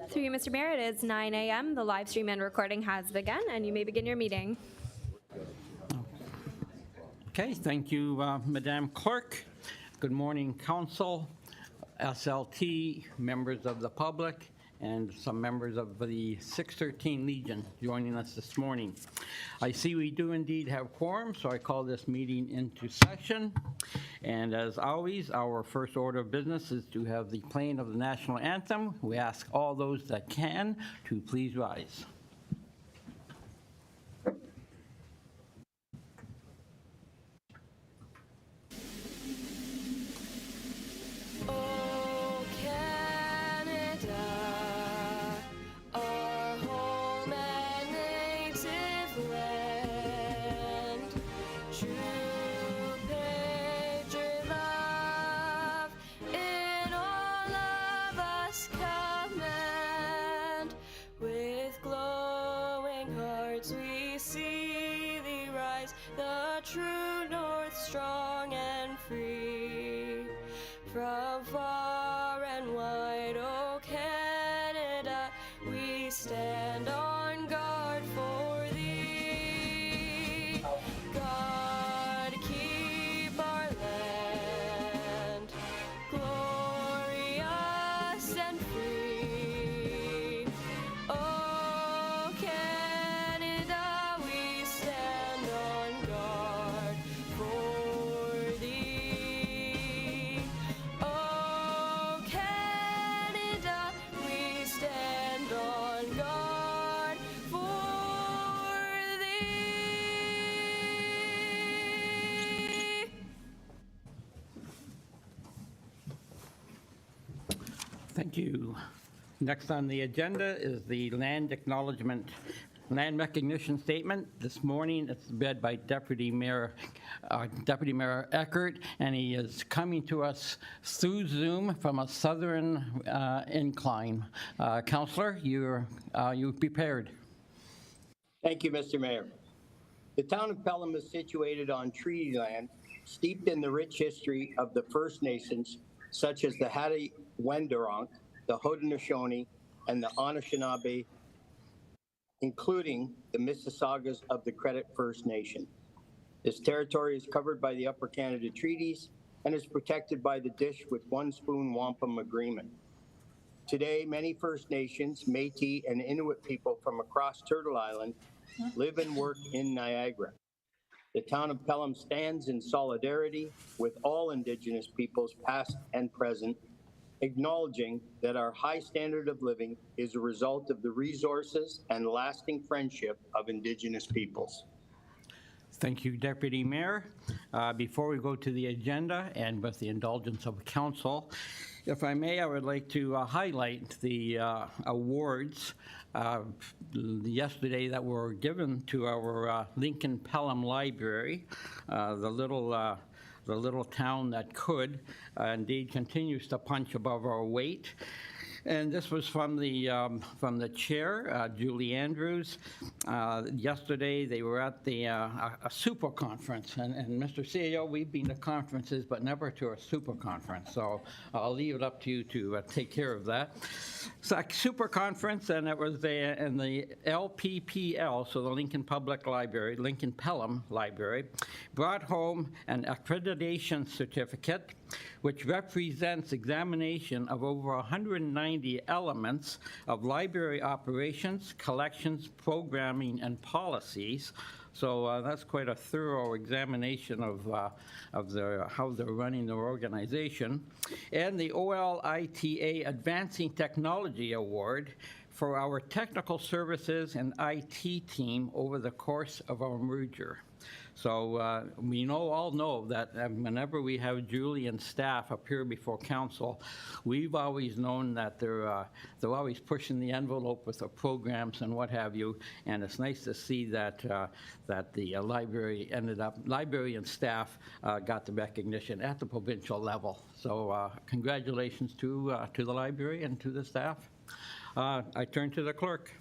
Through you, Mr. Mayor, it is 9 a.m. The live stream and recording has begun, and you may begin your meeting. Okay, thank you, Madam Clerk. Good morning, Council, SLT, members of the public, and some members of the 613 Legion joining us this morning. I see we do indeed have quorum, so I call this meeting into session. And as always, our first order of business is to have the playing of the national anthem. We ask all those that can to please rise. True north, strong and free, from far and wide, oh Canada, we stand on guard for thee. God, keep our land glorious and free. Oh Canada, we stand on guard for thee. Oh Canada, we stand on guard for thee. Thank you. Next on the agenda is the land recognition statement. This morning it's read by Deputy Mayor Eckert, and he is coming to us through Zoom from a southern incline. Councillor, you prepared. Thank you, Mr. Mayor. The town of Pelham is situated on treaty land steeped in the rich history of the First Nations, such as the Hattah-Wendoronk, the Haudenosaunee, and the Anishinaabe, including the Mississaugas of the Credit First Nation. This territory is covered by the Upper Canada Treaties and is protected by the Dish with One Spoon Wampum Agreement. Today, many First Nations, Métis, and Inuit people from across Turtle Island live and work in Niagara. The town of Pelham stands in solidarity with all Indigenous peoples, past and present, acknowledging that our high standard of living is a result of the resources and lasting friendship of Indigenous peoples. Thank you, Deputy Mayor. Before we go to the agenda, and with the indulgence of Council, if I may, I would like to highlight the awards yesterday that were given to our Lincoln Pelham Library, the little town that could, indeed continues to punch above our weight. And this was from the chair, Julie Andrews. Yesterday, they were at the a super conference, and Mr. CEO, we've been to conferences, but never to a super conference. So I'll leave it up to you to take care of that. It's a super conference, and it was in the LPPL, so the Lincoln Public Library, Lincoln Pelham Library, brought home an accreditation certificate, which represents examination of over 190 elements of library operations, collections, programming, and policies. So that's quite a thorough examination of how they're running their organization. And the OLITA Advancing Technology Award for our technical services and IT team over the course of our merger. So we all know that whenever we have Julie and staff appear before council, we've always known that they're always pushing the envelope with the programs and what have you. And it's nice to see that the library and staff got the recognition at the provincial level. So congratulations to the library and to the staff. I turn to the clerk.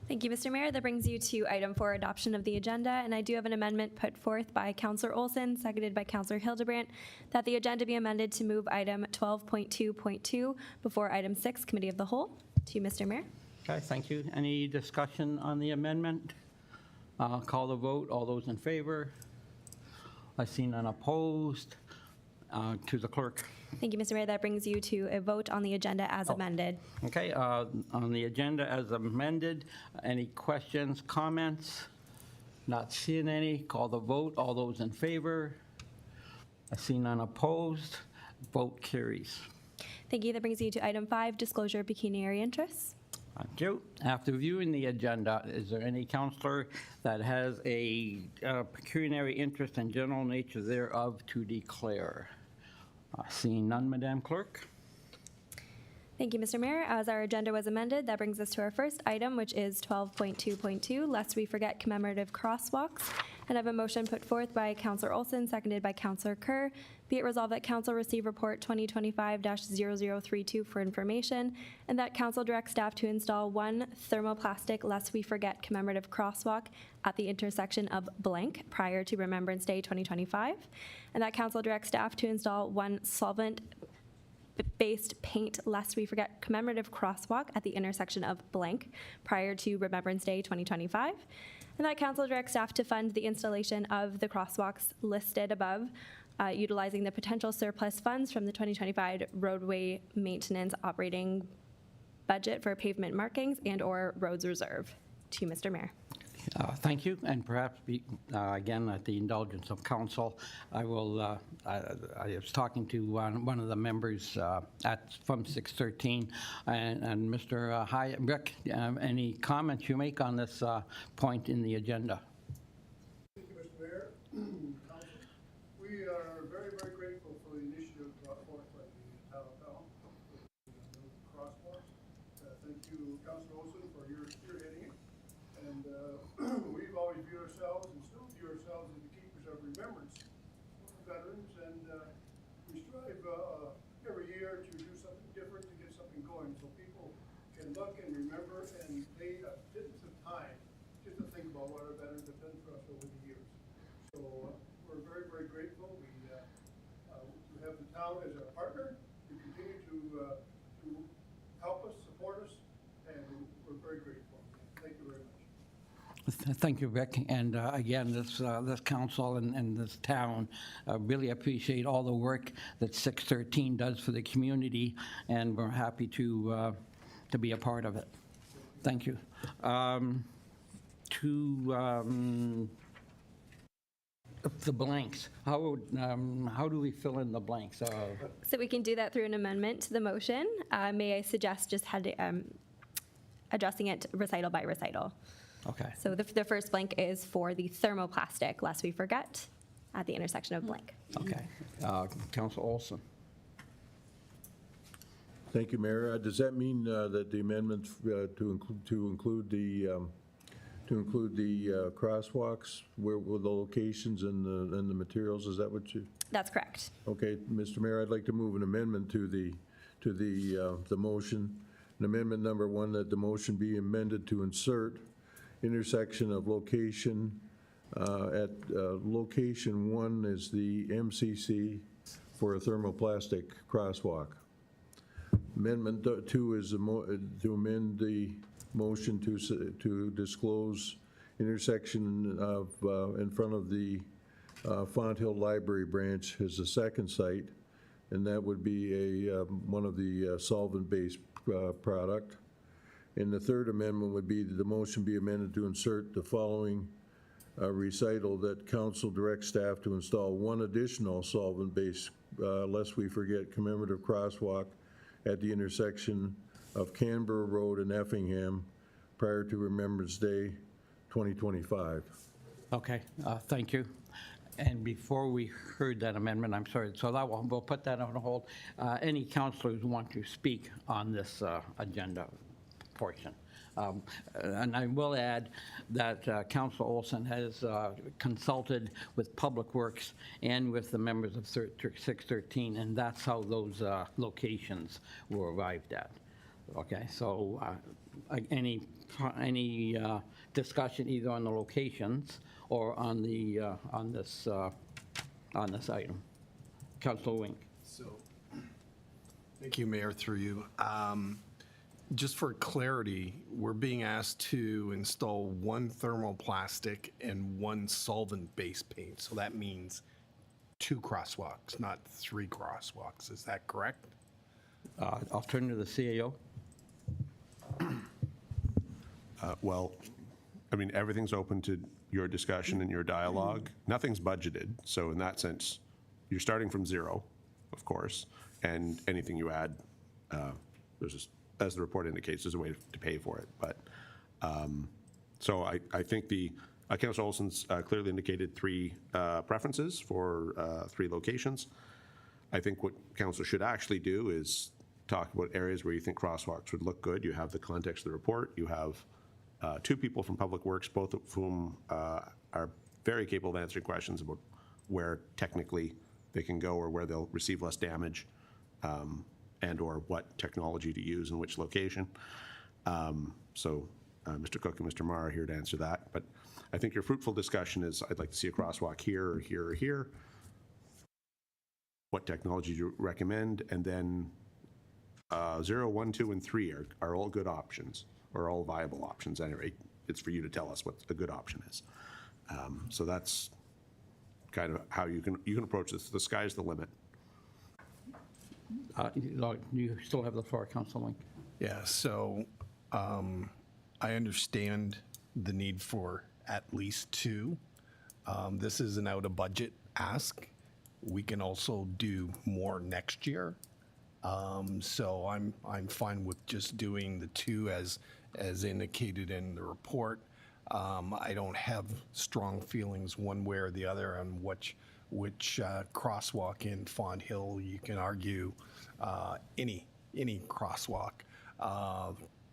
Thank you, Mr. Mayor. That brings you to item 4, adoption of the agenda. And I do have an amendment put forth by Councillor Olson, seconded by Councillor Hildebrandt, that the agenda be amended to move item 12.2.2 before item 6, Committee of the Whole. To you, Mr. Mayor. Okay, thank you. Any discussion on the amendment? Call the vote. All those in favor? I see none opposed. To the clerk. Thank you, Mr. Mayor. That brings you to a vote on the agenda as amended. Okay, on the agenda as amended, any questions, comments? Not seeing any. Call the vote. All those in favor? I see none opposed. Vote carries. Thank you. That brings you to item 5, disclosure of pecuniary interests. Thank you. After viewing the agenda, is there any counselor that has a pecuniary interest and general nature thereof to declare? Seeing none, Madam Clerk. Thank you, Mr. Mayor. As our agenda was amended, that brings us to our first item, which is 12.2.2, Lest We Forget Commemorative Crosswalks. And I have a motion put forth by Councillor Olson, seconded by Councillor Kerr. Be it resolved that Council receive report 2025-0032 for information, and that Council direct staff to install one thermoplastic Lest We Forget commemorative crosswalk at the intersection of blank prior to Remembrance Day 2025, and that Council direct staff to install one solvent-based paint Lest We Forget commemorative crosswalk at the intersection of blank prior to Remembrance Day 2025, and that Council directs staff to fund the installation of the crosswalks listed above, utilizing the potential surplus funds from the 2025 roadway maintenance operating budget for pavement markings and/or roads reserve. To you, Mr. Mayor. Thank you, and perhaps, again, at the indulgence of council, I will, I was talking to one of the members from 613, and Mr. Rick, any comments you make on this point in the agenda? Thank you, Mr. Mayor. Council, we are very, very grateful for the initiative brought forth by the town of Pelham with the crosswalks. Thank you, Councilor Olson, for your spearheading it. And we've always viewed ourselves and still view ourselves as the keepers of remembrance for veterans. And we strive every year to do something different, to get something going, so people can look and remember and pay a bit of time just to think about what our veterans have done for us over the years. So we're very, very grateful. We have the town as our partner. You continue to help us, support us, and we're very grateful. Thank you very much. Thank you, Rick. And again, this council and this town really appreciate all the work that 613 does for the community, and we're happy to be a part of it. Thank you. The blanks. How do we fill in the blanks? So we can do that through an amendment to the motion. May I suggest just addressing it recital by recital? Okay. So the first blank is for the thermoplastic, lest we forget, at the intersection of blank. Okay. Council Olson. Thank you, Mayor. Does that mean that the amendment to include the crosswalks, where the locations and the materials? Is that what you? That's correct. Okay, Mr. Mayor, I'd like to move an amendment to the motion. An amendment number 1, that the motion be amended to insert intersection of location at location 1 is the MCC for a thermoplastic crosswalk. Amendment 2 is to amend the motion to disclose intersection of in front of the Fonthill Library branch as the second site, and that would be one of the solvent-based product. And the third amendment would be the motion be amended to insert the following recital, that council directs staff to install one additional solvent-based, lest we forget, commemorative crosswalk at the intersection of Canberra Road and Effingham prior to Remembrance Day 2025. Okay, thank you. And before we heard that amendment, I'm sorry, so that we'll put that on hold. Any councilors want to speak on this agenda portion? And I will add that Council Olson has consulted with Public Works and with the members of 613, and that's how those locations were arrived at. Okay, so any discussion either on the locations or on the, on this item. Councilor Wink. So, thank you, Mayor, through you. Just for clarity, we're being asked to install one thermoplastic and one solvent-based paint. So that means 2 crosswalks, not 3 crosswalks. Is that correct? I'll turn to the CAO. Well, I mean, everything's open to your discussion and your dialogue. Nothing's budgeted, so in that sense, you're starting from 0, of course, and anything you add, there's just, as the report indicates, there's a way to pay for it. But, so I think Councilor Olson's clearly indicated 3 preferences for 3 locations. I think what council should actually do is talk about areas where you think crosswalks would look good. You have the context of the report. You have 2 people from Public Works, both of whom are very capable of answering questions about where technically they can go or where they'll receive less damage, and or what technology to use in which location. So Mr. Cook and Mr. Marr are here to answer that. But I think your fruitful discussion is, I'd like to see a crosswalk here or here or here. What technology do you recommend? And then 0, 1, 2, and 3 are all good options, or all viable options. Anyway, it's for you to tell us what a good option is. So that's kind of how you can approach this. The sky's the limit. You still have the floor, Councilor Wink. Yeah, so I understand the need for at least 2. This is an out-of-budget ask. We can also do more next year. So I'm fine with just doing the 2 as indicated in the report. I don't have strong feelings one way or the other on which crosswalk in Font Hill. You can argue any crosswalk.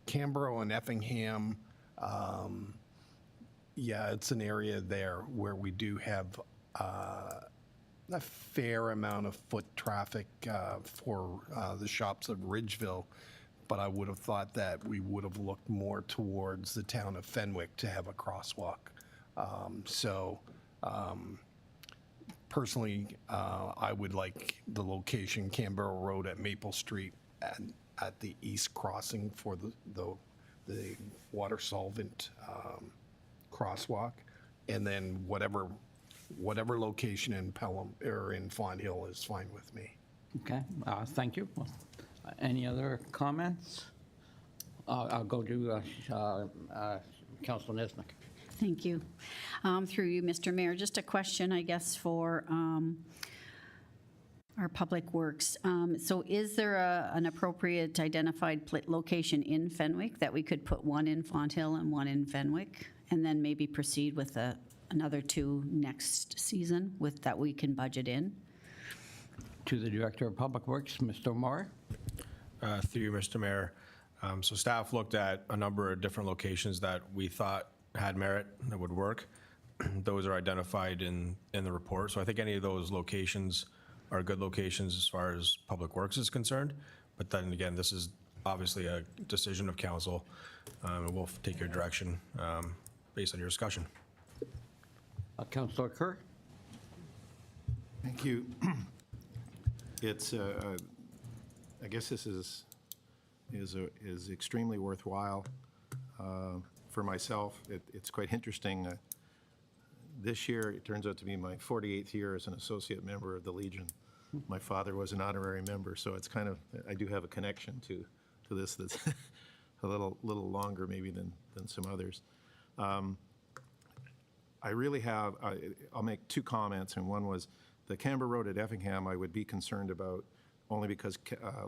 Canberra and Effingham, yeah, it's an area there where we do have a fair amount of foot traffic for the shops of Ridgeville, but I would have thought that we would have looked more towards the town of Fenwick to have a crosswalk. Personally, I would like the location Canberra Road at Maple Street at the east crossing for the water solvent crosswalk, and then whatever location in Pelham or in Font Hill is fine with me. Okay, thank you. Any other comments? I'll go to Councilor Nesnick. Thank you. Through you, Mr. Mayor, just a question, I guess, for our Public Works. So is there an appropriate identified location in Fenwick that we could put one in Font Hill and one in Fenwick, and then maybe proceed with another 2 next season with that we can budget in? To the Director of Public Works, Mr. Moore. Through you, Mr. Mayor. So staff looked at a number of different locations that we thought had merit that would work. Those are identified in the report. So I think any of those locations are good locations as far as Public Works is concerned. But then again, this is obviously a decision of council. We'll take your direction based on your discussion. Councilor Kerr. Thank you. It's, I guess this is extremely worthwhile for myself. It's quite interesting. This year, it turns out to be my 48th year as an associate member of the Legion. My father was an honorary member, so it's kind of, I do have a connection to this that's a little longer maybe than some others. I really have, I'll make 2 comments, and one was the Canberra Road at Effingham I would be concerned about only because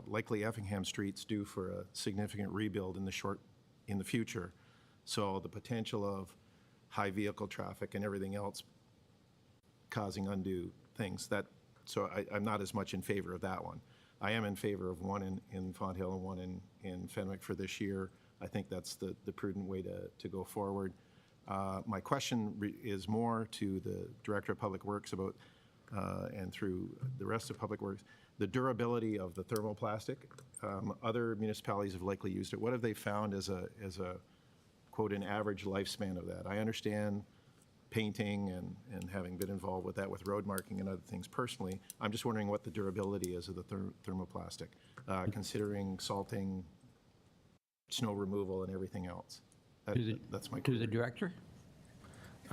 likely Effingham Street's due for a significant rebuild in the future. So the potential of high vehicle traffic and everything else causing undue things, so I'm not as much in favor of that one. I am in favor of one in Font Hill and one in Fenwick for this year. I think that's the prudent way to go forward. My question is more to the Director of Public Works about, and through the rest of Public Works, the durability of the thermoplastic. Other municipalities have likely used it. What have they found as a quote, an average lifespan of that? I understand painting and having been involved with that with road marking and other things personally. I'm just wondering what the durability is of the thermoplastic, considering salting, snow removal, and everything else. That's my To the query. director?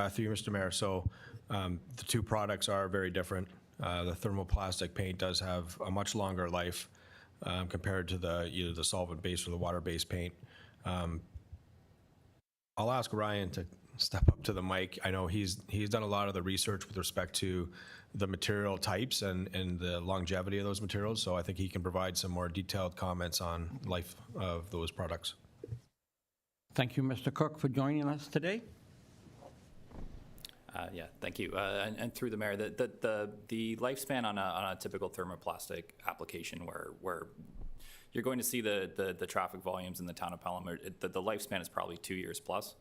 Through you, Mr. Mayor. So the two products are very different. The thermoplastic paint does have a much longer life compared to either the solvent-based or the water-based paint. I'll ask Ryan to step up to the mic. I know he's done a lot of the research with respect to the material types and the longevity of those materials, so I think he can provide some more detailed comments on life of those products. Thank you, Mr. Cook, for joining us today. Yeah, thank you. And through the mayor, the lifespan on a typical thermoplastic application where you're going to see the traffic volumes in the town of Pelham, the lifespan is probably 2 years plus.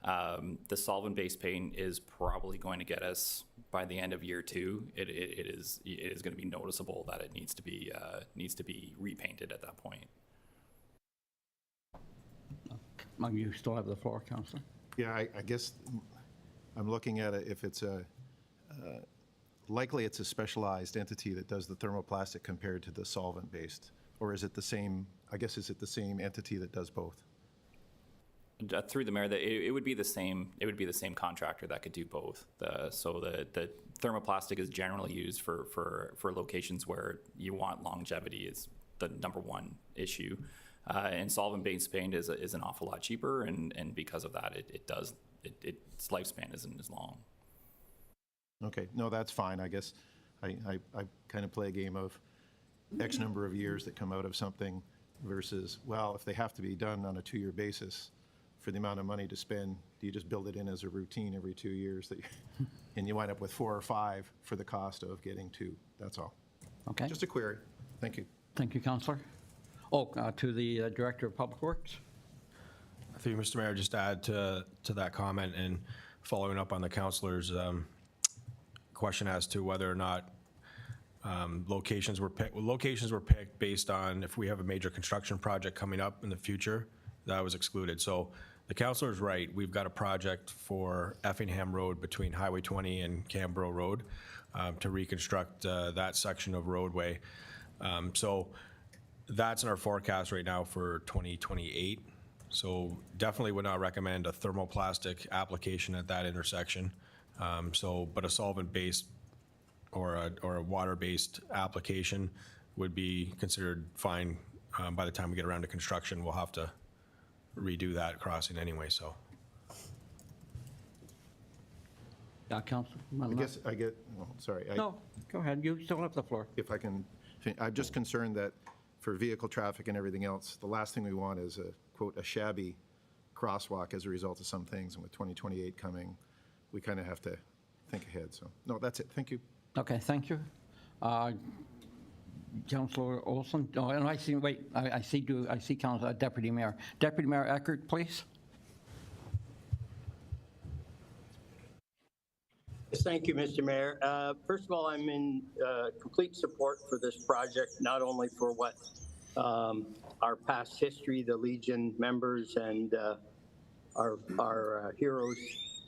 The solvent-based paint is probably going to get us by the end of year 2. It is going to be noticeable that it needs to be repainted at that point. You still have the floor, Councillor. Yeah, I guess I'm looking at it, if it's likely it's a specialized entity that does the thermoplastic compared to the solvent-based, or is it the same, I guess, is it the same entity that does both? Through the mayor, it would be the same. It would be the same contractor that could do both. So the thermoplastic is generally used for locations where you want longevity is the number one issue, and solvent-based paint is an awful lot cheaper, and because of that, its lifespan isn't as long. Okay, no, that's fine. I guess I kind of play a game of X number of years that come out of something versus, well, if they have to be done on a 2-year basis for the amount of money to spend, do you just build it in as a routine every 2 years and you wind up with 4 or 5 for the cost of getting 2? That's all. Okay. Just a query. Thank you. Thank you, Councillor. To the Director of Public Works. Through you, Mr. Mayor, just to add to that comment and following up on the councillor's question as to whether or not locations were picked. Well, locations were picked based on if we have a major construction project coming up in the future, that was excluded. So the councillor is right. We've got a project for Effingham Road between Highway 20 and Canberra Road to reconstruct that section of roadway. So that's in our forecast right now for 2028. So definitely would not recommend a thermoplastic application at that intersection. But a solvent-based or a water-based application would be considered fine. By the time we get around to construction, we'll have to redo that crossing anyway, so. Yeah, Councillor. I get, well, sorry. No, go ahead. You still have the floor. If I can, I'm just concerned that for vehicle traffic and everything else, the last thing we want is quote, a shabby crosswalk as a result of some things. And with 2028 coming, we kind of have to think ahead. So, no, that's it. Thank you. Okay, thank you. Councillor Olson. Oh, and I see Councillor Deputy Mayor. Deputy Mayor Eckert, please. Yes, thank you, Mr. Mayor. First of all, I'm in complete support for this project, not only for what our past history, the Legion members and our heroes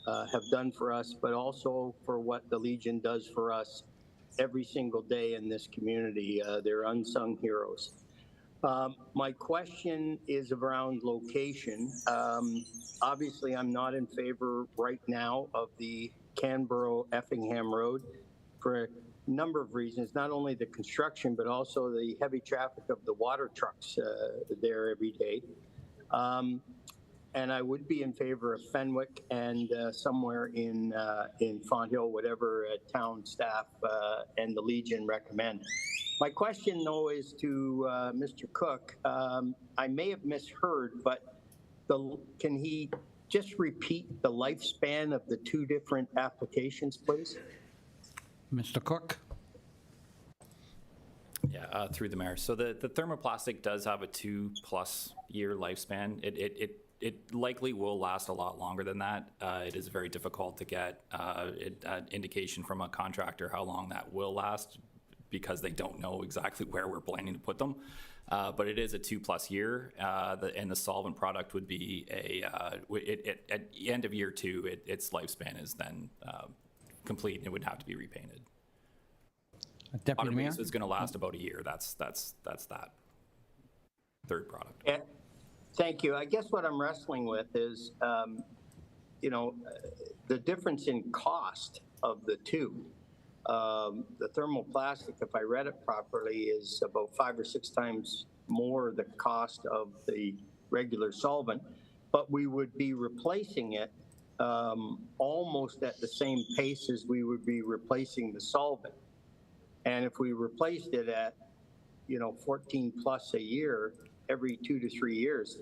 have done for us, but also for what the Legion does for us every single day in this community. They're unsung heroes. My question is around location. Obviously, I'm not in favor right now of the Canberra-Effingham Road for a number of reasons, not only the construction, but also the heavy traffic of the water trucks there every day. And I would be in favor of Fenwick and somewhere in Fonthill, whatever town staff and the Legion recommend. My question, though, is to Mr. Cook. I may have misheard, but can he just repeat the lifespan of the 2 different applications, please? Mr. Cook. Yeah, through the mayor. So the thermoplastic does have a 2+ year lifespan. It likely will last a lot longer than that. It is very difficult to get an indication from a contractor how long that will last because they don't know exactly where we're planning to put them. But it is a 2+ year, and the solvent product would be at the end of year 2, its lifespan is then complete, and it would have to be repainted. Deputy Water Mayor? base is going to last about a year. That's that third product. Yeah, thank you. I guess what I'm wrestling with is, the difference in cost of the two. The thermoplastic, if I read it properly, is about 5 or 6 times more the cost of the regular solvent, but we would be replacing it almost at the same pace as we would be replacing the solvent. And if we replaced it at, 14 plus a year, every 2 to 3 years,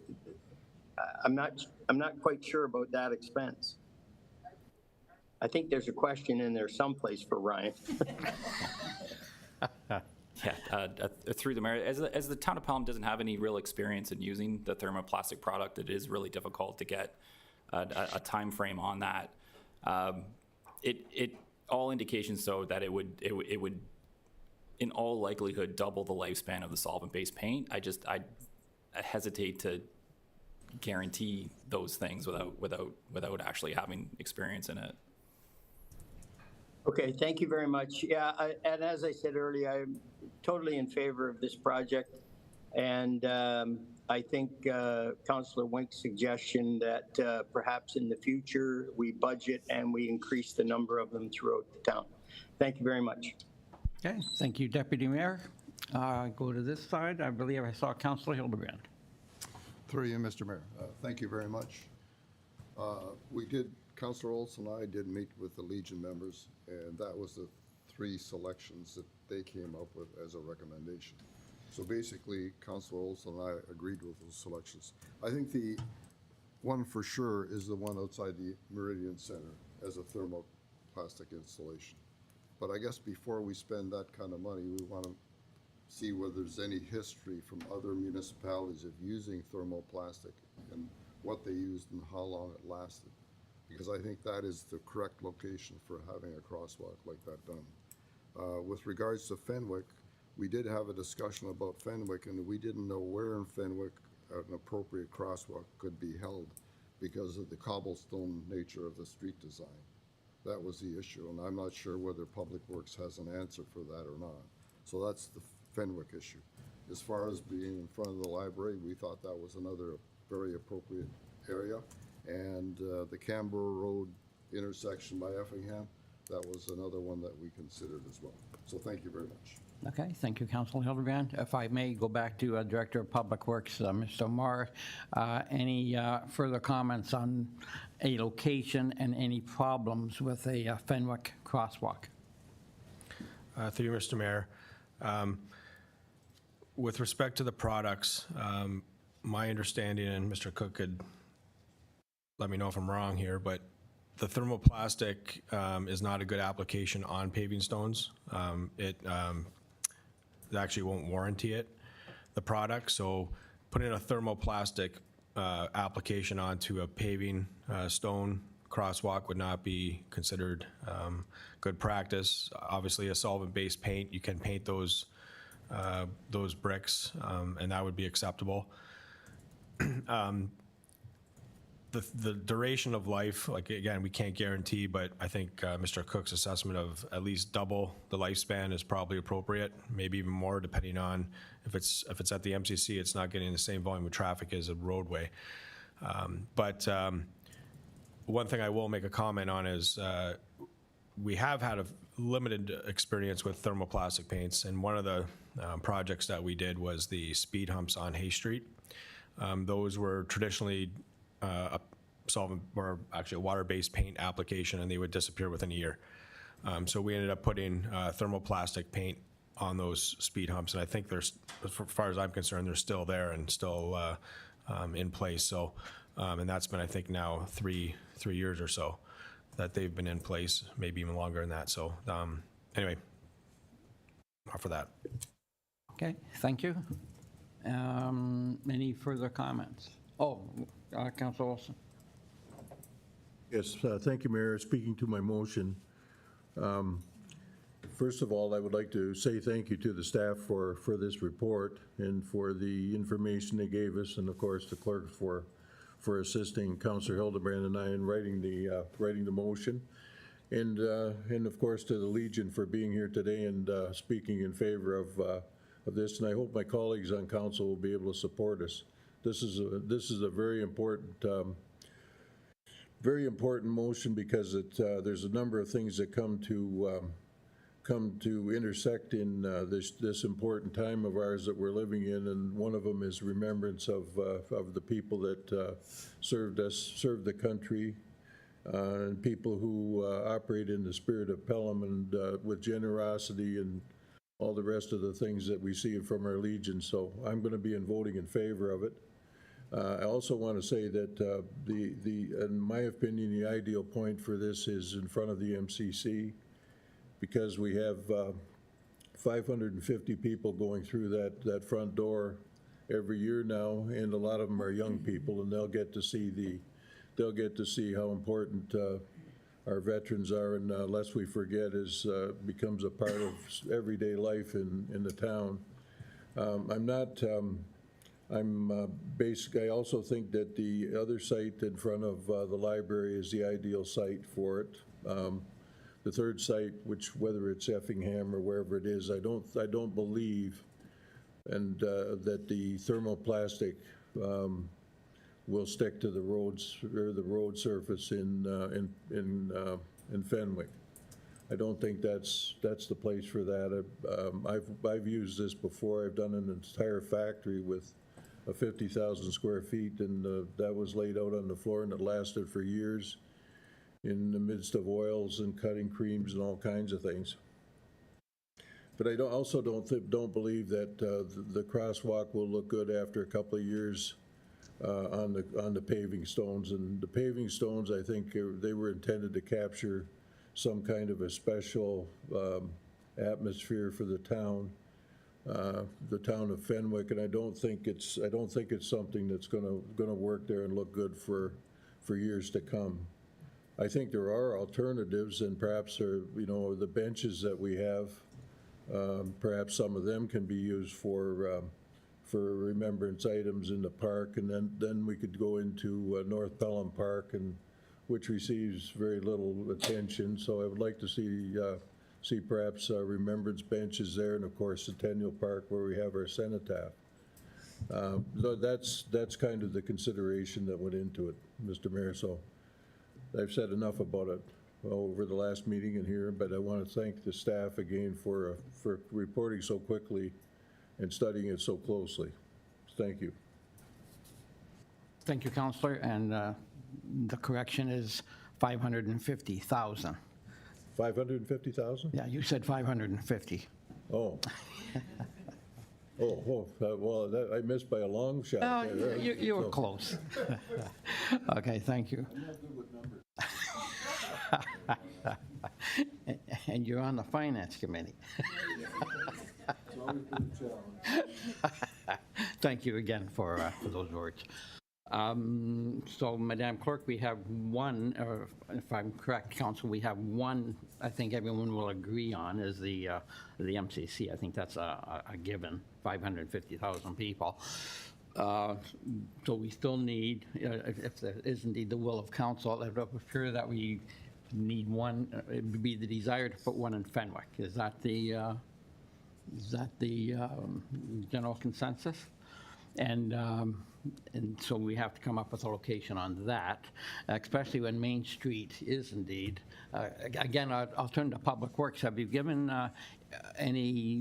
I'm not quite sure about that expense. I think there's a question in there someplace for Ryan. Yeah, through the mayor, as the town of Pelham doesn't have any real experience in using the thermoplastic product, it is really difficult to get a time frame on that. It all indications so that it would in all likelihood double the lifespan of the solvent-based paint. I hesitate to guarantee those things without actually having experience in it. Okay, thank you very much. Yeah, and as I said earlier, I'm totally in favor of this project. And I think Councillor Wink's suggestion that perhaps in the future we budget and we increase the number of them throughout the town. Thank you very much. Okay, thank you, Deputy Mayor. Go to this side. I believe I saw Councillor Hildebrand. Through you, Mr. Mayor. Thank you very much. Councillor Olson and I did meet with the Legion members, and that was the 3 selections that they came up with as a recommendation. So basically, Councillor Olson and I agreed with those selections. I think the one for sure is the one outside the Meridian Center as a thermoplastic installation. But I guess before we spend that kind of money, we want to see whether there's any history from other municipalities of using thermoplastic and what they used and how long it lasted. Because I think that is the correct location for having a crosswalk like that done. With regards to Fenwick, we did have a discussion about Fenwick, and we didn't know where in Fenwick an appropriate crosswalk could be held because of the cobblestone nature of the street design. That was the issue, and I'm not sure whether Public Works has an answer for that or not. So that's the Fenwick issue. As far as being in front of the library, we thought that was another very appropriate area. And the Canberra Road intersection by Effingham, that was another one that we considered as well. So thank you very much. Okay, thank you, Councillor Hildebrand. If I may go back to Director of Public Works, Mr. Marr, any further comments on a location and any problems with a Fenwick crosswalk? Through you, Mr. Mayor. With respect to the products, my understanding, and Mr. Cook could let me know if I'm wrong here, but the thermoplastic is not a good application on paving stones. It actually won't warranty it, the product. So putting a thermoplastic application onto a paving stone crosswalk would not be considered good practice. Obviously, a solvent-based paint, you can paint those bricks, and that would be acceptable. The duration of life, like again, we can't guarantee, but I think Mr. Cook's assessment of at least double the lifespan is probably appropriate, maybe even more, depending on if it's at the MCC, it's not getting the same volume of traffic as a roadway. But one thing I will make a comment on is we have had a limited experience with thermoplastic paints, and one of the projects that we did was the speed humps on Hay Street. Those were traditionally a solvent, or actually a water-based paint application, and they would disappear within a year. So we ended up putting thermoplastic paint on those speed humps, and I think there's, as far as I'm concerned, they're still there and still in place. So, and that's been, I think, now three years or so that they've been in place, maybe even longer than that. So anyway, for that. Okay, thank you. Any further comments? Oh, Councilor Olson. Yes, thank you, Mayor. Speaking to my motion, First of all, I would like to say thank you to the staff for this report and for the information they gave us, and of course, the clerk for assisting Councillor Hildebrand and I in writing the motion. And of course, to the Legion for being here today and speaking in favor of this. And I hope my colleagues on council will be able to support us. This is a very important motion because there's a number of things that come to intersect in this important time of ours that we're living in, and one of them is remembrance of the people that served the country, and people who operate in the spirit of Pelham and with generosity and all the rest of the things that we see from our Legion. So I'm going to be voting in favor of it. I also want to say that in my opinion, the ideal point for this is in front of the MCC, because we have 550 people going through that front door every year now, and a lot of them are young people, and they'll get to see how important our veterans are, and lest we forget, becomes a part of everyday life in the town. I also think that the other site in front of the library is the ideal site for it. The third site, whether it's Effingham or wherever it is, I don't believe that the thermoplastic will stick to the roads or the road surface in Fenwick. I don't think that's the place for that. I've used this before. I've done an entire factory with 50,000 square feet, and that was laid out on the floor, and it lasted for years in the midst of oils and cutting creams and all kinds of things. But I also don't believe that the crosswalk will look good after a couple of years on the paving stones. And the paving stones, I think they were intended to capture some kind of a special atmosphere for the town of Fenwick, and I don't think it's something that's going to work there and look good for years to come. I think there are alternatives, and perhaps the benches that we have, perhaps some of them can be used for remembrance items in the park, and then we could go into North Pelham Park, which receives very little attention. So I would like to see perhaps remembrance benches there, and of course Centennial Park where we have our cenotaph. That's kind of the consideration that went into it, Mr. Mayor. So I've said enough about it over the last meeting in here, but I want to thank the staff again for reporting so quickly and studying it so closely. Thank you. Thank you, Councillor, and the correction is 550,000. 550,000? Yeah, you said 550. Oh. Well, I missed by a long shot. Oh, there, right? you were close. Okay, thank you. I'm not good with numbers. And you're on the Finance Committee. It's always been a challenge. Thank you again for those words. So, Madam Clerk, we have one, or if I'm correct, Council, we have one, I think everyone will agree on, is the MCC. I think that's a given, 550,000 people. So we still need, if there is indeed the will of council, it would appear that we need one, it would be the desire to put one in Fenwick. Is that the general consensus? And so we have to come up with a location on that, especially when Main Street is indeed, again, I'll turn to Public Works. Have you given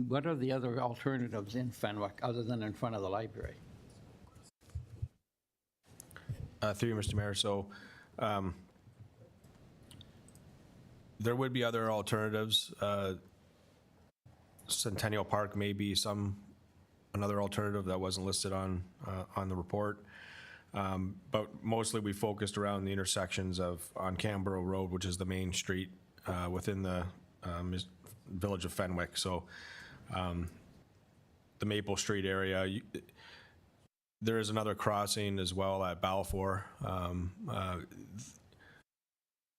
what are the other alternatives in Fenwick other than in front of the library? Through you, Mr. Mayor. So there would be other alternatives. Centennial Park may be another alternative that wasn't listed on the report. But mostly we focused around the intersections on Canberra Road, which is the main street within the village of Fenwick. So the Maple Street area. There is another crossing as well at Balfour.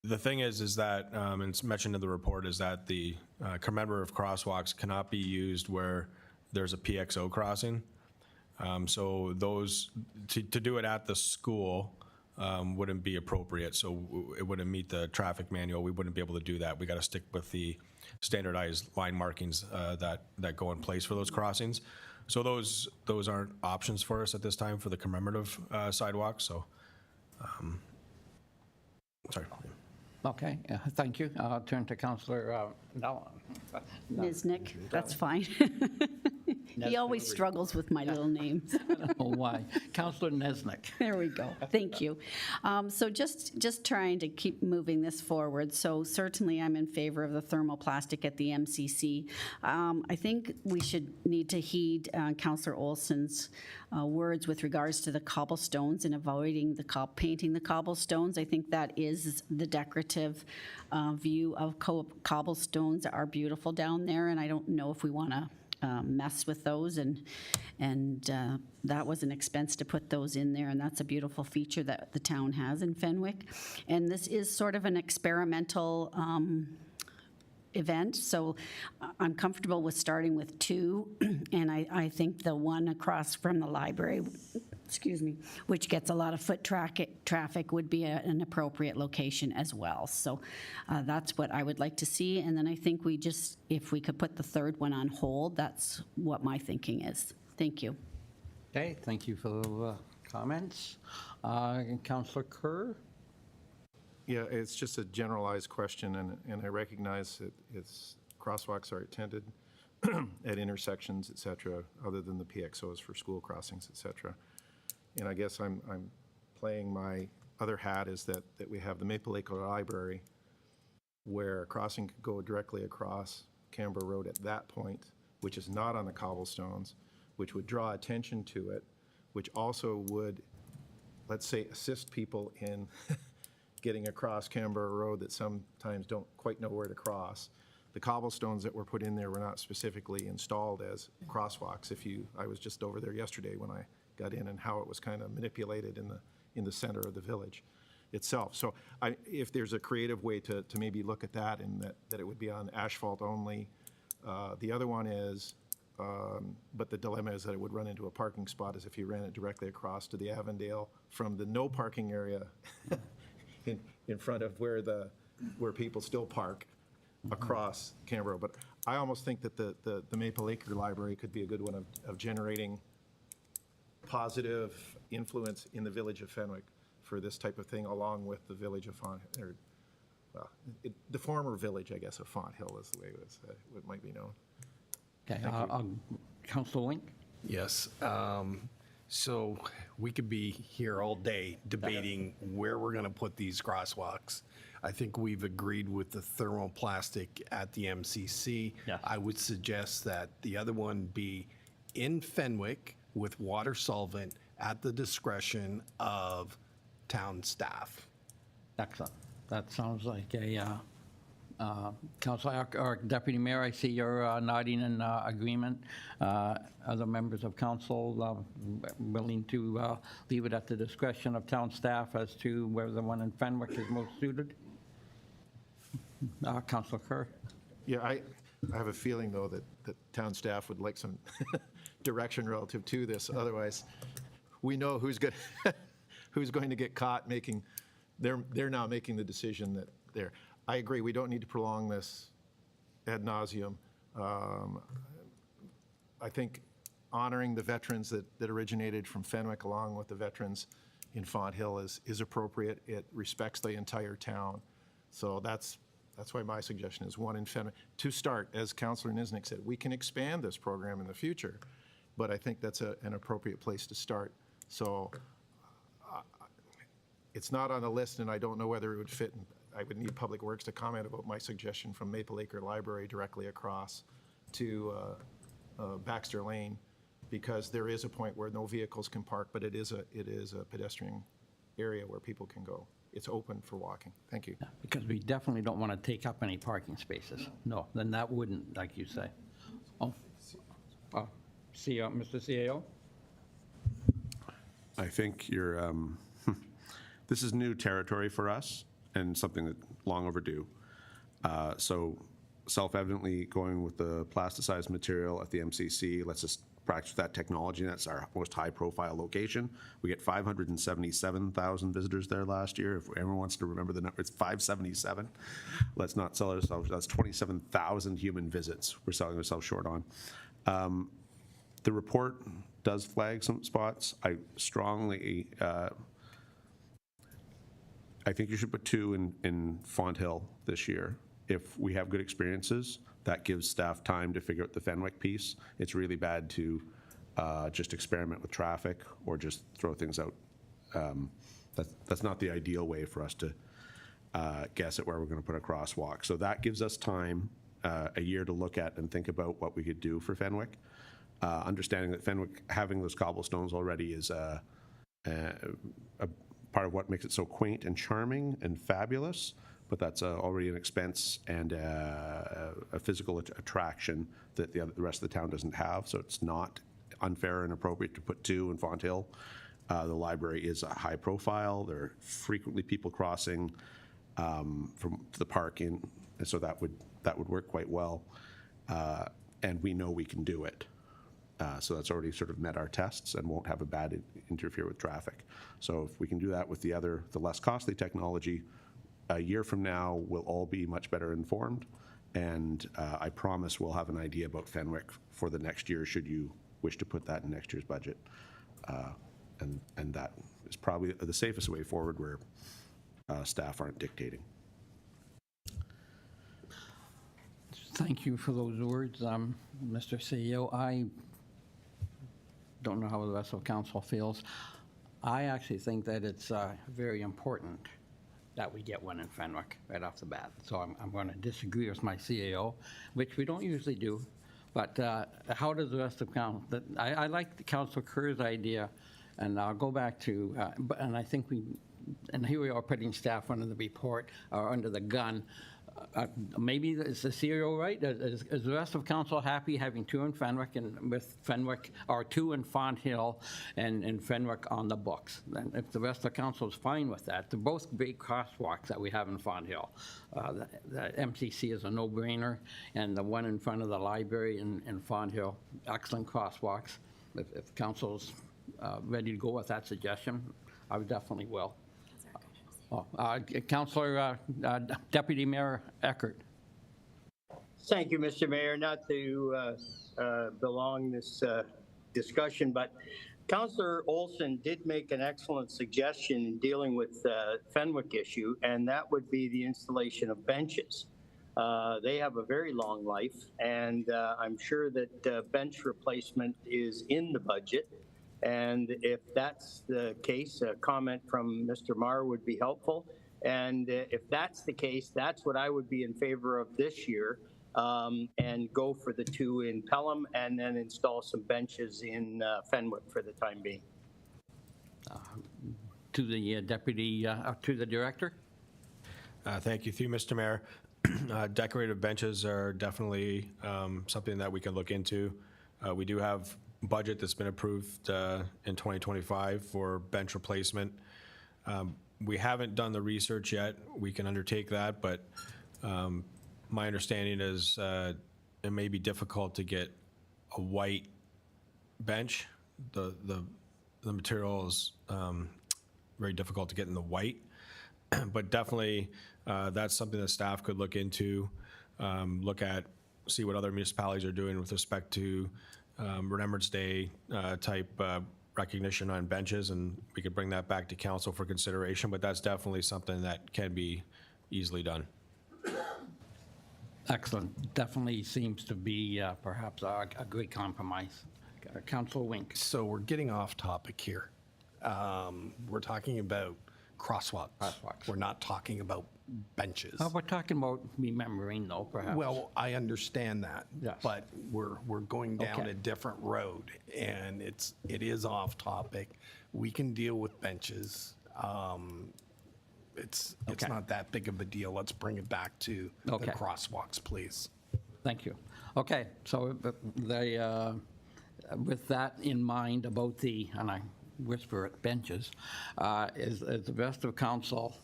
The thing is that, and it's mentioned in the report, is that the commemorative crosswalks cannot be used where there's a PXO crossing. So those, to do it at the school wouldn't be appropriate. So it wouldn't meet the traffic manual. We wouldn't be able to do that. We got to stick with the standardized line markings that go in place for those crossings. So those aren't options for us at this time for the commemorative sidewalks. So, sorry. Okay, thank you. I'll turn to Councillor Niznik, that's fine. He always struggles with my little names. I don't know why. Councillor Nesnick. There we go. Thank you. So just trying to keep moving this forward. So certainly I'm in favor of the thermoplastic at the MCC. I think we should need to heed Councillor Olson's words with regards to the cobblestones and avoiding the painting the cobblestones. I think that is the decorative view of cobblestones are beautiful down there, and I don't know if we want to mess with those, and that was an expense to put those in there, and that's a beautiful feature that the town has in Fenwick. And this is sort of an experimental event, so I'm comfortable with starting with 2, and I think the one across from the library, excuse me, which gets a lot of foot traffic would be an appropriate location as well. So that's what I would like to see. And then I think if we could put the third one on hold, that's what my thinking is. Thank you. Okay, thank you for the comments. Councillor Kerr? Yeah, it's just a generalized question, and I recognize that crosswalks are intended at intersections, et cetera, other than the PXOs for school crossings, et cetera. And I guess I'm playing my other hat is that we have the Maple Lake Library where a crossing could go directly across Canberra Road at that point, which is not on the cobblestones, which would draw attention to it, which also would, let's say, assist people in getting across Canberra Road that sometimes don't quite know where to cross. The cobblestones that were put in there were not specifically installed as crosswalks. I was just over there yesterday when I got in, and how it was kind of manipulated in the center of the village itself. So if there's a creative way to maybe look at that, and that it would be on asphalt only. The other one is, but the dilemma is that it would run into a parking spot as if you ran it directly across to the Avondale from the no parking area in front of where people still park across Canberra. But I almost think that the Maple Acre Library could be a good one of generating positive influence in the village of Fenwick for this type of thing, along with the village of the former village, I guess, of Font Hill is the way it might be known. Okay, Councillor Wink? Yes. So we could be here all day debating where we're going to put these crosswalks. I think we've agreed with the thermoplastic at the MCC. Yes. I would suggest that the other one be in Fenwick with water solvent at the discretion of town staff. Excellent. That sounds like a, Councillor or Deputy Mayor, I see you're nodding in agreement. Other members of council willing to leave it at the discretion of town staff as to where the one in Fenwick is most suited? Councillor Kerr? Yeah, I have a feeling, though, that town staff would like some direction relative to this. Otherwise, we know who's going to get caught making. They're now making the decision that they're. I agree. We don't need to prolong this ad nauseum. I think honoring the veterans that originated from Fenwick, along with the veterans in Font Hill, is appropriate. It respects the entire town. So that's why my suggestion is one in Fenwick. To start, as Councillor Niznik said, we can expand this program in the future, but I think that's an appropriate place to start. So it's not on the list, and I don't know whether it would fit. I would need Public Works to comment about my suggestion from Maple Acre Library directly across to Baxter Lane, because there is a point where no vehicles can park, but it is a pedestrian area where people can go. It's open for walking. Thank you. Because we definitely don't want to take up any parking spaces. No, then that wouldn't, like you say. Mr. CAO? I think this is new territory for us, and something that long overdue. So self-evidently going with the plasticized material at the MCC, let's just practice that technology. That's our most high-profile location. We get 577,000 visitors there last year. If everyone wants to remember the number, it's 577. Let's not sell ourselves. That's 27,000 human visits we're selling ourselves short on. The report does flag some spots. I strongly, I think you should put 2 in Font Hill this year. If we have good experiences, that gives staff time to figure out the Fenwick piece. It's really bad to just experiment with traffic or just throw things out. That's not the ideal way for us to guess at where we're going to put a crosswalk. So that gives us time, a year to look at and think about what we could do for Fenwick. Understanding that Fenwick, having those cobblestones already is a part of what makes it so quaint and charming and fabulous, but that's already an expense and a physical attraction that the rest of the town doesn't have, so it's not unfair and appropriate to put 2 in Font Hill. The library is a high profile. There are frequently people crossing from the park in, and so that would work quite well, and we know we can do it. So that's already sort of met our tests and won't have a bad interfere with traffic. So if we can do that with the less costly technology, a year from now, we'll all be much better informed. And I promise we'll have an idea about Fenwick for the next year, should you wish to put that in next year's budget. And that is probably the safest way forward, where staff aren't dictating. Thank you for those words, Mr. CEO. I don't know how the rest of council feels. I actually think that it's very important that we get one in Fenwick right off the bat. So I'm going to disagree with my CAO, which we don't usually do. But how does the rest of council? I like Councillor Kerr's idea, and I'll go back to, and I think and here we are putting staff under the report or under the gun. Maybe is the CEO right? Is the rest of council happy having 2 in Fenwick and with Fenwick, or 2 in Font Hill and Fenwick on the books? And if the rest of council is fine with that, they're both great crosswalks that we have in Font Hill. The MCC is a no-brainer, and the one in front of the library in Font Hill, excellent crosswalks. If council's ready to go with that suggestion, I definitely will. Councillor Deputy Mayor Eckert. Thank you, Mr. Mayor. Not to belong this discussion, but Councillor Olson did make an excellent suggestion in dealing with the Fenwick issue, and that would be the installation of benches. They have a very long life, and I'm sure that bench replacement is in the budget. And if that's the case, a comment from Mr. Marr would be helpful. And if that's the case, that's what I would be in favor of this year, and go for the 2 in Pelham and then install some benches in Fenwick for the time being. To the deputy, to the director. Thank you, through Mr. Mayor. Decorative benches are definitely something that we can look into. We do have budget that's been approved in 2025 for bench replacement. We haven't done the research yet. We can undertake that, but my understanding is it may be difficult to get a white bench. The material is very difficult to get in the white, but definitely that's something that staff could look into, see what other municipalities are doing with respect to Remembrance Day type recognition on benches, and we could bring that back to council for consideration, but that's definitely something that can be easily done. Excellent. Definitely seems to be perhaps a great compromise. Councilor Wink. So we're getting off topic here. We're talking about crosswalks. We're not talking about benches. We're talking about remembering, though, perhaps. Well, I understand that, yes. But we're going down Okay. a different road, and it is off topic. We can deal with benches. It's Okay. not that big of a deal. Let's bring it back to Okay. the crosswalks, please. Thank you. Okay, so with that in mind about and I whisper at benches, is the rest of council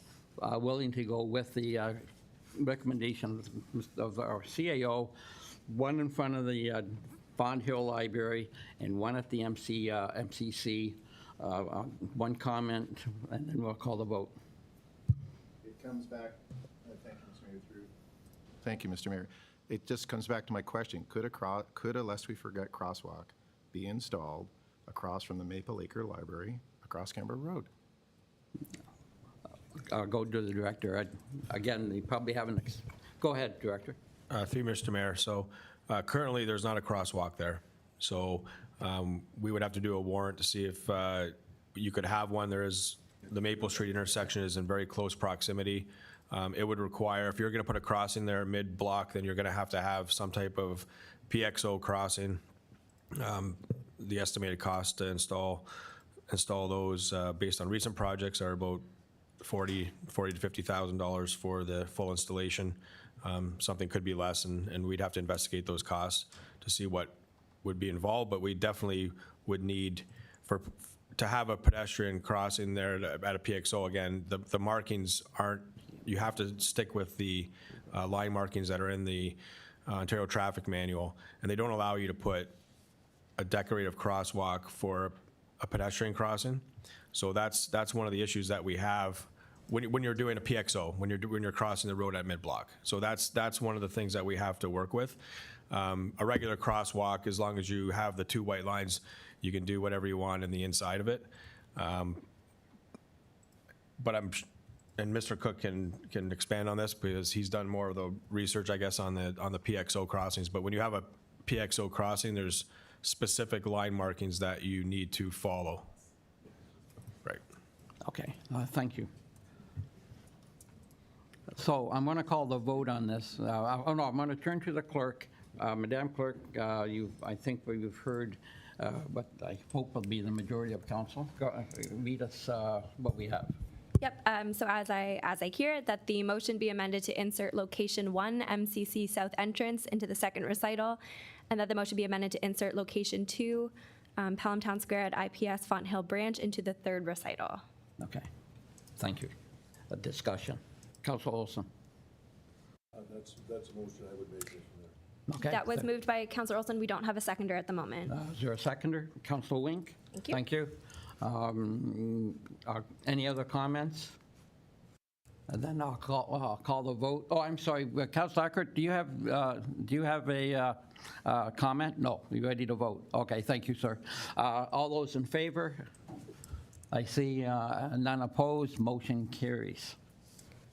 willing to go with the recommendation of our CAO, one in front of the Fond Hill Library and one at the MCC. One comment, and then we'll call the vote. It comes back, thank you, Mr. Mayor. Thank you, Mr. Mayor. It just comes back to my question. Could a Lest We Forget crosswalk be installed across from the Maple Acre Library, across Canberra Road? Go to the director. Again, you probably haven't. Go ahead, Director. Through Mr. Mayor, so currently there's not a crosswalk there. So we would have to do a warrant to see if you could have one. The Maple Street intersection is in very close proximity. It would require, if you're going to put a crossing there mid-block, then you're going to have some type of PXO crossing. The estimated cost to install those based on recent projects are about $40,000 to $50,000 for the full installation. Something could be less, and we'd have to investigate those costs to see what would be involved. But we definitely would need to have a pedestrian crossing there at a PXO. Again, the markings aren't. You have to stick with the line markings that are in the Ontario Traffic Manual, and they don't allow you to put a decorative crosswalk for a pedestrian crossing. So that's one of the issues that we have when you're doing a PXO, when you're crossing the road at mid-block. So that's one of the things that we have to work with. A regular crosswalk, as long as you have the two white lines, you can do whatever you want in the inside of it. But and Mr. Cook can expand on this because he's done more of the research, I guess, on the PXO crossings. But when you have a PXO crossing, there's specific line markings that you need to follow. Right. Okay, thank you. So I'm going to call the vote on this. I'm going to turn to the clerk. Madam Clerk, I think we've heard what I hope will be the majority of council. Read us what we have. Yep, so as I hear it, that the motion be amended to insert location 1, MCC South Entrance, into the second recital, and that the motion be amended to insert location 2, Pelham Town Square at IPS Font Hill Branch, into the third recital. Okay, thank you. A discussion. Councilor Olson. That's a motion I would make, Mr. Mayor. Okay. That was moved by Councillor Olson. We don't have a seconder at the moment. Is there a seconder? Councilor Wink? Thank you. Thank you. Any other comments? And then I'll call the vote. Oh, I'm sorry, Councilor Eckert, do you have a comment? No, you ready to vote? Okay, thank you, sir. All those in favor? I see none opposed. Motion carries.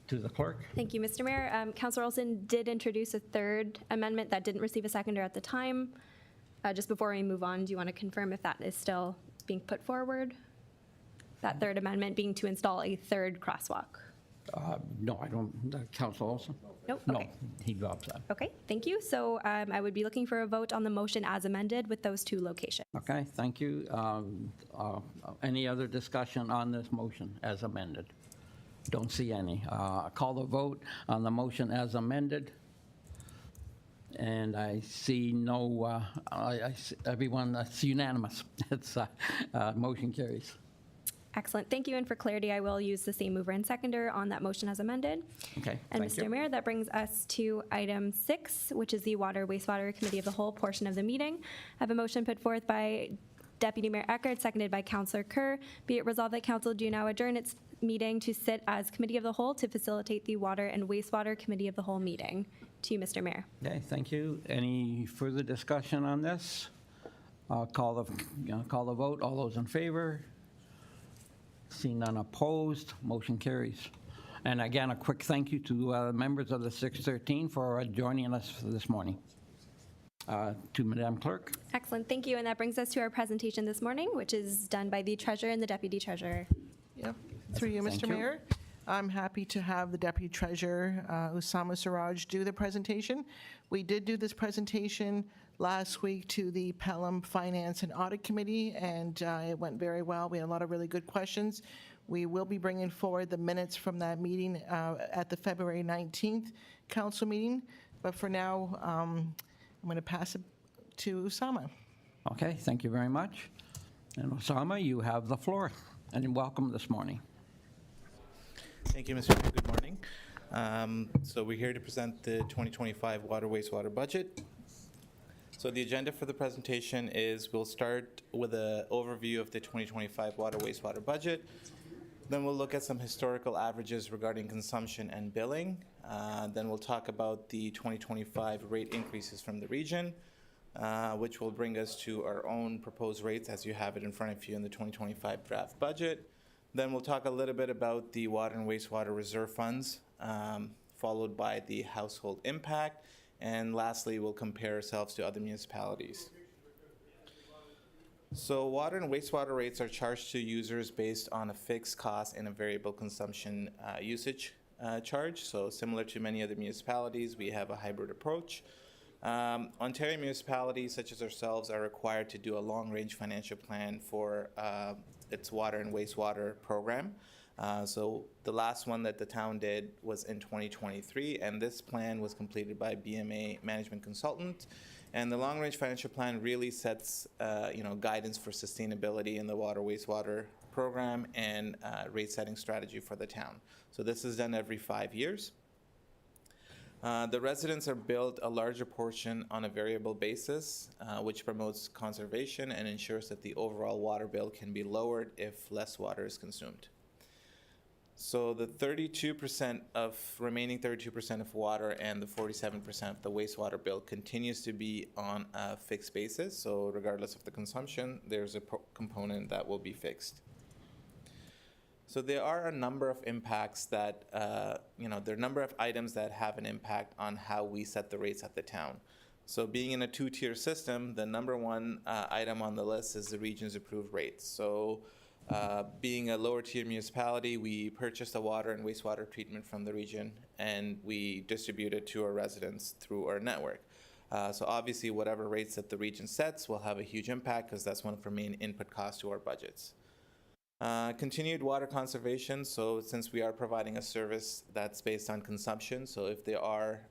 To the clerk. Thank you, Mr. Mayor. Councillor Olson did introduce a third amendment that didn't receive a seconder at the time. Just before we move on, do you want to confirm if that is still being put forward? That third amendment being to install a third crosswalk? No, I don't. Councilor Olson? Nope. No, Okay. he drops that. Okay, thank you. So I would be looking for a vote on the motion as amended with those two locations. Okay, thank you. Any other discussion on this motion as amended? Don't see any. Call the vote on the motion as amended. And I see no, everyone, it's unanimous. It's motion carries. Excellent. Thank you. And for clarity, I will use the same mover and seconder on that motion as amended. Okay, And thank you. Mr. Mayor, that brings us to item 6, which is the Water Wastewater Committee of the Whole portion of the meeting. I have a motion put forth by Deputy Mayor Eckert, seconded by Councillor Kerr. Be it resolved that Council do now adjourn its meeting to sit as Committee of the Whole to facilitate the Water and Wastewater Committee of the Whole meeting. To you, Mr. Mayor. Okay, thank you. Any further discussion on this? Call the vote. All those in favor? See none opposed. Motion carries. And again, a quick thank you to members of the 613 for joining us this morning. To Madam Clerk. Excellent. Thank you. And that brings us to our presentation this morning, which is done by the Treasurer and the Deputy Treasurer. Yep. Through you, Thank Mr. you. Mayor. I'm happy to have the Deputy Treasurer, Usama Siraj, do the presentation. We did do this presentation last week to the Pelham Finance and Audit Committee, and it went very well. We had a lot of really good questions. We will be bringing forward the minutes from that meeting at the February 19th council meeting. But for now, I'm going to pass it to Usama. Okay, thank you very much. And Osama, you have the floor. And welcome this morning. Thank you, Mr. Mayor. Good morning. So we're here to present the 2025 water wastewater budget. So the agenda for the presentation is we'll start with an overview of the 2025 water wastewater budget. Then we'll look at some historical averages regarding consumption and billing. Then we'll talk about the 2025 rate increases from the region, which will bring us to our own proposed rates as you have it in front of you in the 2025 draft budget. Then we'll talk a little bit about the water and wastewater reserve funds, followed by the household impact. And lastly, we'll compare ourselves to other municipalities. So water and wastewater rates are charged to users based on a fixed cost and a variable consumption usage charge. So similar to many other municipalities, we have a hybrid approach. Ontario municipalities such as ourselves are required to do a long-range financial plan for its water and wastewater program. So the last one that the town did was in 2023, and this plan was completed by BMA Management Consultant. And the long-range financial plan really sets, guidance for sustainability in the water wastewater program and rate-setting strategy for the town. So this is done every 5 years. The residents are billed a larger portion on a variable basis, which promotes conservation and ensures that the overall water bill can be lowered if less water is consumed. So the remaining 32% of water and the 47% of the wastewater bill continues to be on a fixed basis. So regardless of the consumption, there's a component that will be fixed. So there are a number of impacts that, there are a number of items that have an impact on how we set the rates at the town. So being in a two-tier system, the number one item on the list is the region's approved rates. So being a lower tier municipality, we purchase the water and wastewater treatment from the region and we distribute it to our residents through our network. So obviously whatever rates that the region sets will have a huge impact because that's one of our main input costs to our budgets. Continued water conservation. So since we are providing a service that's based on consumption, so if there are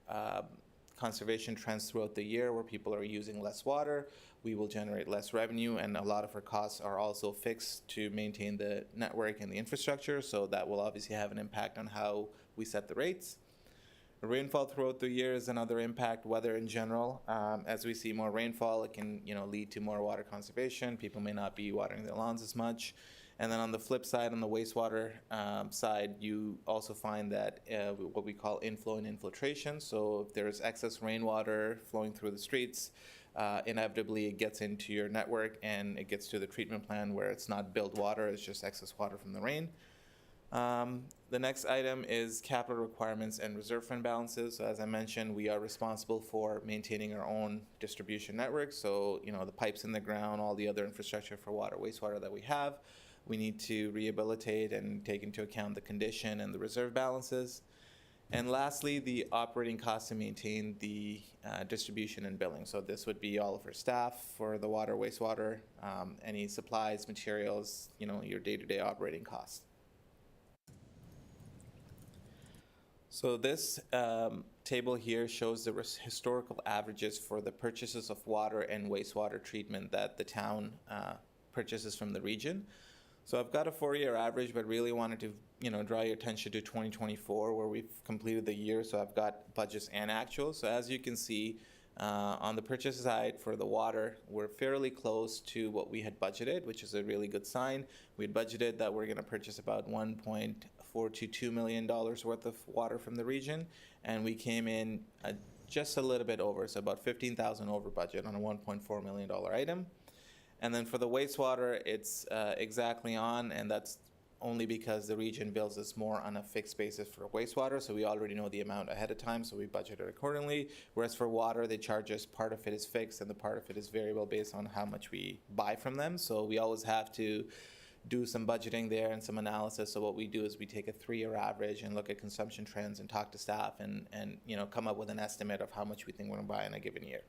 conservation trends throughout the year where people are using less water, we will generate less revenue, and a lot of our costs are also fixed to maintain the network and the infrastructure, so that will obviously have an impact on how we set the rates. Rainfall throughout the year is another impact. Weather in general, as we see more rainfall, it can lead to more water conservation. People may not be watering their lawns as much. And then on the flip side, on the wastewater side, you also find that what we call inflow and infiltration. So if there's excess rainwater flowing through the streets, inevitably it gets into your network and it gets to the treatment plant where it's not billed water, it's just excess water from the rain. The next item is capital requirements and reserve fund balances. So as I mentioned, we are responsible for maintaining our own distribution network. So, the pipes in the ground, all the other infrastructure for water, wastewater that we have. We need to rehabilitate and take into account the condition and the reserve balances. And lastly, the operating costs to maintain the distribution and billing. So this would be all of our staff for the water, wastewater, any supplies, materials, your day-to-day operating costs. So this table here shows the historical averages for the purchases of water and wastewater treatment that the town purchases from the region. So I've got a 4-year average, but really wanted to, draw your attention to 2024, where we've completed the year. So I've got budgets and actuals. So as you can see, on the purchase side for the water, we're fairly close to what we had budgeted, which is a really good sign. We had budgeted that we're going to purchase about $1.422 million worth of water from the region, and we came in just a little bit over, so about $15,000 over budget on a $1.4 million item. And then for the wastewater, it's exactly on, and that's only because the region bills us more on a fixed basis for wastewater, so we already know the amount ahead of time, so we budget it accordingly. Whereas for water, they charge us part of it is fixed and the part of it is variable based on how much we buy from them. So we always have to do some budgeting there and some analysis. So what we do is we take a 3-year average and look at consumption trends and talk to staff and come up with an estimate of how much we think we're going to buy in a given year.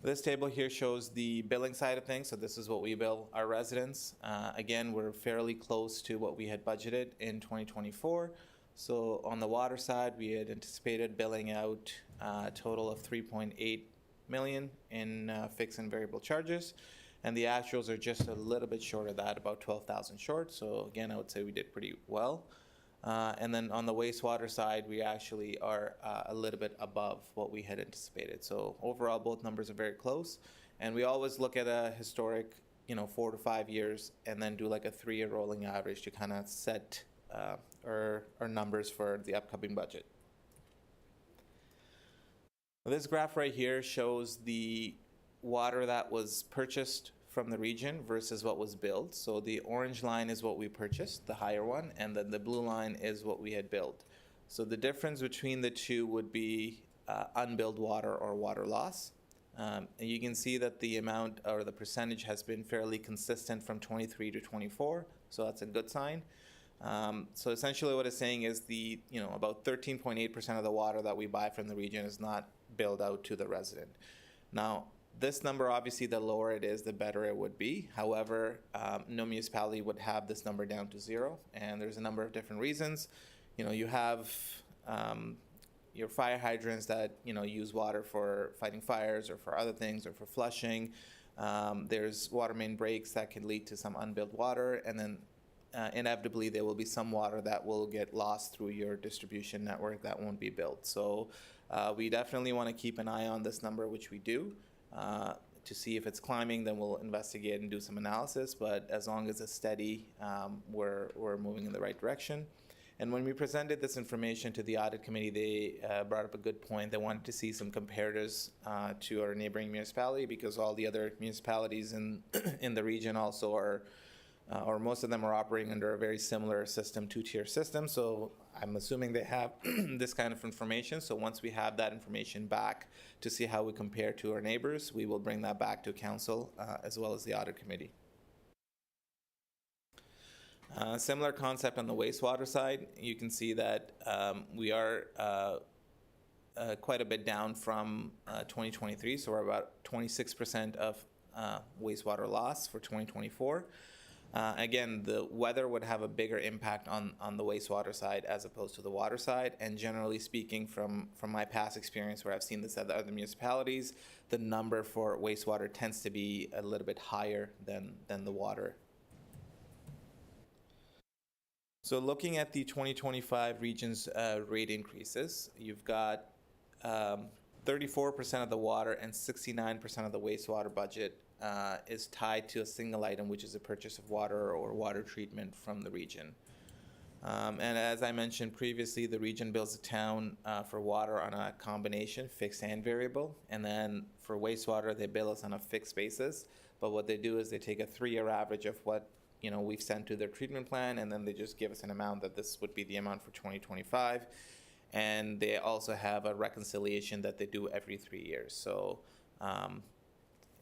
This table here shows the billing side of things. So this is what we bill our residents. Again, we're fairly close to what we had budgeted in 2024. So on the water side, we had anticipated billing out a total of $3.8 million in fixed and variable charges. and the actuals are just a little bit short of that, about 12,000 short. So again, I would say we did pretty well. And then on the wastewater side, we actually are a little bit above what we had anticipated. So overall, both numbers are very close. And we always look at a historic, 4 to 5 years, and then do like a 3-year rolling average to kind of set our numbers for the upcoming budget. This graph right here shows the water that was purchased from the region versus what was billed. So the orange line is what we purchased, the higher one, and then the blue line is what we had billed. So the difference between the two would be unbilled water or water loss. And you can see that the amount or the percentage has been fairly consistent from 23 to 24, so that's a good sign. So essentially what it's saying is about 13.8% of the water that we buy from the region is not billed out to the resident. Now, this number, obviously, the lower it is, the better it would be. However, no municipality would have this number down to 0, and there's a number of different reasons. You have your fire hydrants that use water for fighting fires or for other things or for flushing. There's water main breaks that can lead to some unbilled water, and then inevitably there will be some water that will get lost through your distribution network that won't be billed. So we definitely want to keep an eye on this number, which we do. To see if it's climbing, then we'll investigate and do some analysis. But as long as it's steady, we're moving in the right direction. And when we presented this information to the audit committee, they brought up a good point. They wanted to see some comparators to our neighboring municipality, because all the other municipalities in the region also are, or most of them are operating under a very similar system, 2-tier system. So I'm assuming they have this kind of information. So once we have that information back to see how we compare to our neighbors, we will bring that back to council as well as the audit committee. Similar concept on the wastewater side. You can see that we are quite a bit down from 2023. So we're about 26% of wastewater loss for 2024. Again, the weather would have a bigger impact on the wastewater side as opposed to the water side. And generally speaking, from my past experience where I've seen this at the other municipalities, the number for wastewater tends to be a little bit higher than the water. So looking at the 2025 region's rate increases, you've got 34% of the water and 69% of the wastewater budget is tied to a single item, which is the purchase of water or water treatment from the region. And as I mentioned previously, the region bills the town for water on a combination, fixed and variable. And then for wastewater, they bill us on a fixed basis. But what they do is they take a 3-year average of what we've sent to their treatment plan, and then they just give us an amount that this would be the amount for 2025. And they also have a reconciliation that they do every 3 years. So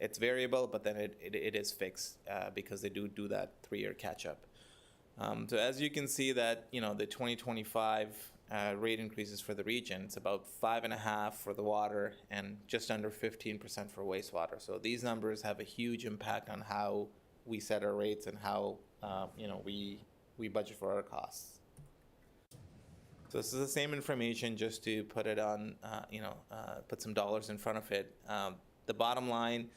it's variable, but then it is fixed because they do that 3-year catch-up. So as you can see that, the 2025 rate increases for the region, it's about 5.5% for the water and just under 15% for wastewater. So these numbers have a huge impact on how we set our rates and how, we budget for our costs. So this is the same information, just to put it on, put some dollars in front of it. The bottom line,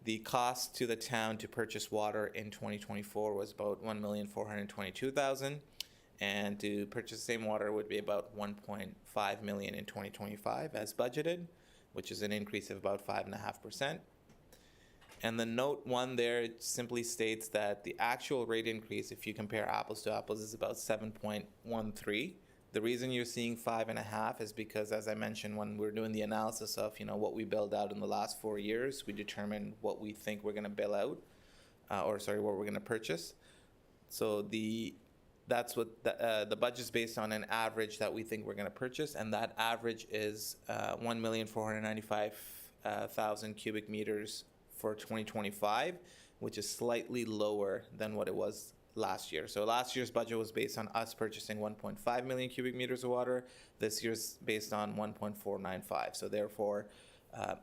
the cost to the town to purchase water in 2024 was about $1,422,000, and to purchase the same water would be about $1.5 million in 2025 as budgeted, which is an increase of about 5.5%. And the note 1 there simply states that the actual rate increase, if you compare apples to apples, is about 7.13. The reason you're seeing 5.5 is because, as I mentioned, when we're doing the analysis of what we billed out in the last 4 years, we determine what we think we're going to bill out, what we're going to purchase. So that's what the budget's based on, an average that we think we're going to purchase, and that average is 1,495,000 cubic meters for 2025, which is slightly lower than what it was last year. So last year's budget was based on us purchasing 1.5 million cubic meters of water. This year's based on 1.495. So therefore,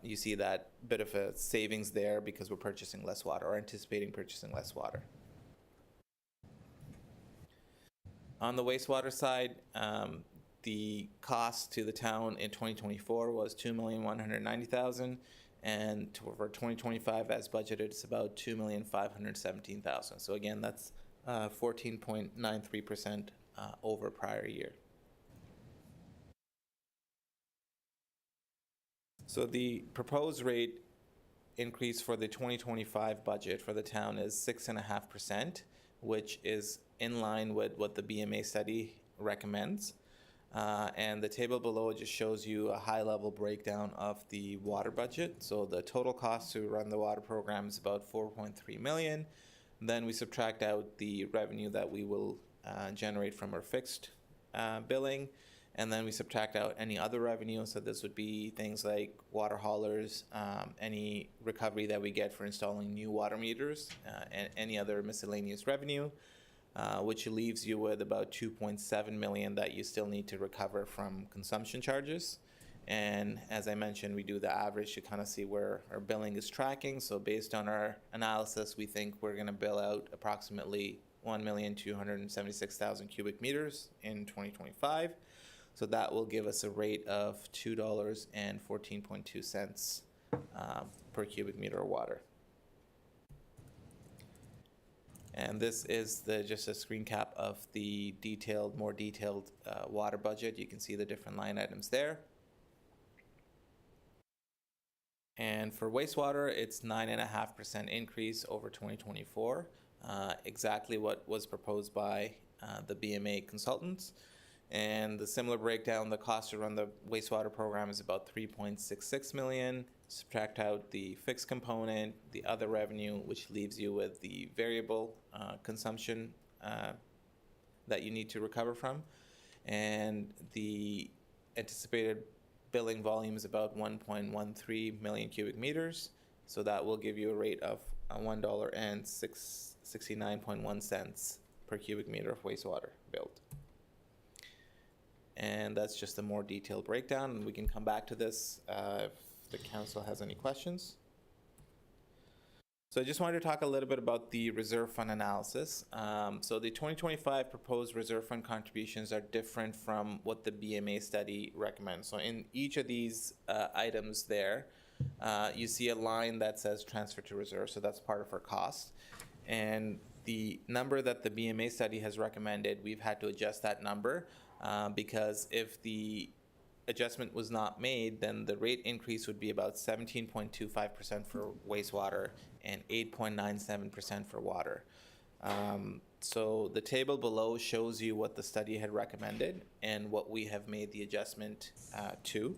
you see that bit of a savings there because we're purchasing less water or anticipating purchasing less water. On the wastewater side, the cost to the town in 2024 was $2,190,000, And for 2025, as budgeted, it's about $2,517,000. So again, that's 14.93% over prior year. So the proposed rate increase for the 2025 budget for the town is 6.5%, which is in line with what the BMA study recommends. And the table below just shows you a high-level breakdown of the water budget. So the total cost to run the water program is about $4.3 million. Then we subtract out the revenue that we will generate from our fixed billing, and then we subtract out any other revenue. So this would be things like water haulers, any recovery that we get for installing new water meters, and any other miscellaneous revenue, which leaves you with about $2.7 million that you still need to recover from consumption charges. And as I mentioned, we do the average to kind of see where our billing is tracking. So based on our analysis, we think we're going to bill out approximately 1,276,000 cubic meters in 2025. So that will give us a rate of $2.14.2 per cubic meter of water. And this is just a screen cap of the more detailed water budget. You can see the different line items there. And for wastewater, it's 9.5% increase over 2024, exactly what was proposed by the BMA consultants. And the similar breakdown, the cost to run the wastewater program is about $3.66 million. Subtract out the fixed component, the other revenue, which leaves you with the variable consumption that you need to recover from. And the anticipated billing volume is about 1.13 million cubic meters. So that will give you a rate of $1.69.1 per cubic meter of wastewater billed. And that's just a more detailed breakdown, and we can come back to this if the council has any questions. So I just wanted to talk a little bit about the reserve fund analysis. So the 2025 proposed reserve fund contributions are different from what the BMA study recommends. So in each of these items there, you see a line that says transfer to reserve, so that's part of our cost. And the number that the BMA study has recommended, we've had to adjust that number because if the adjustment was not made, then the rate increase would be about 17.25% for wastewater and 8.97% for water. So the table below shows you what the study had recommended and what we have made the adjustment to.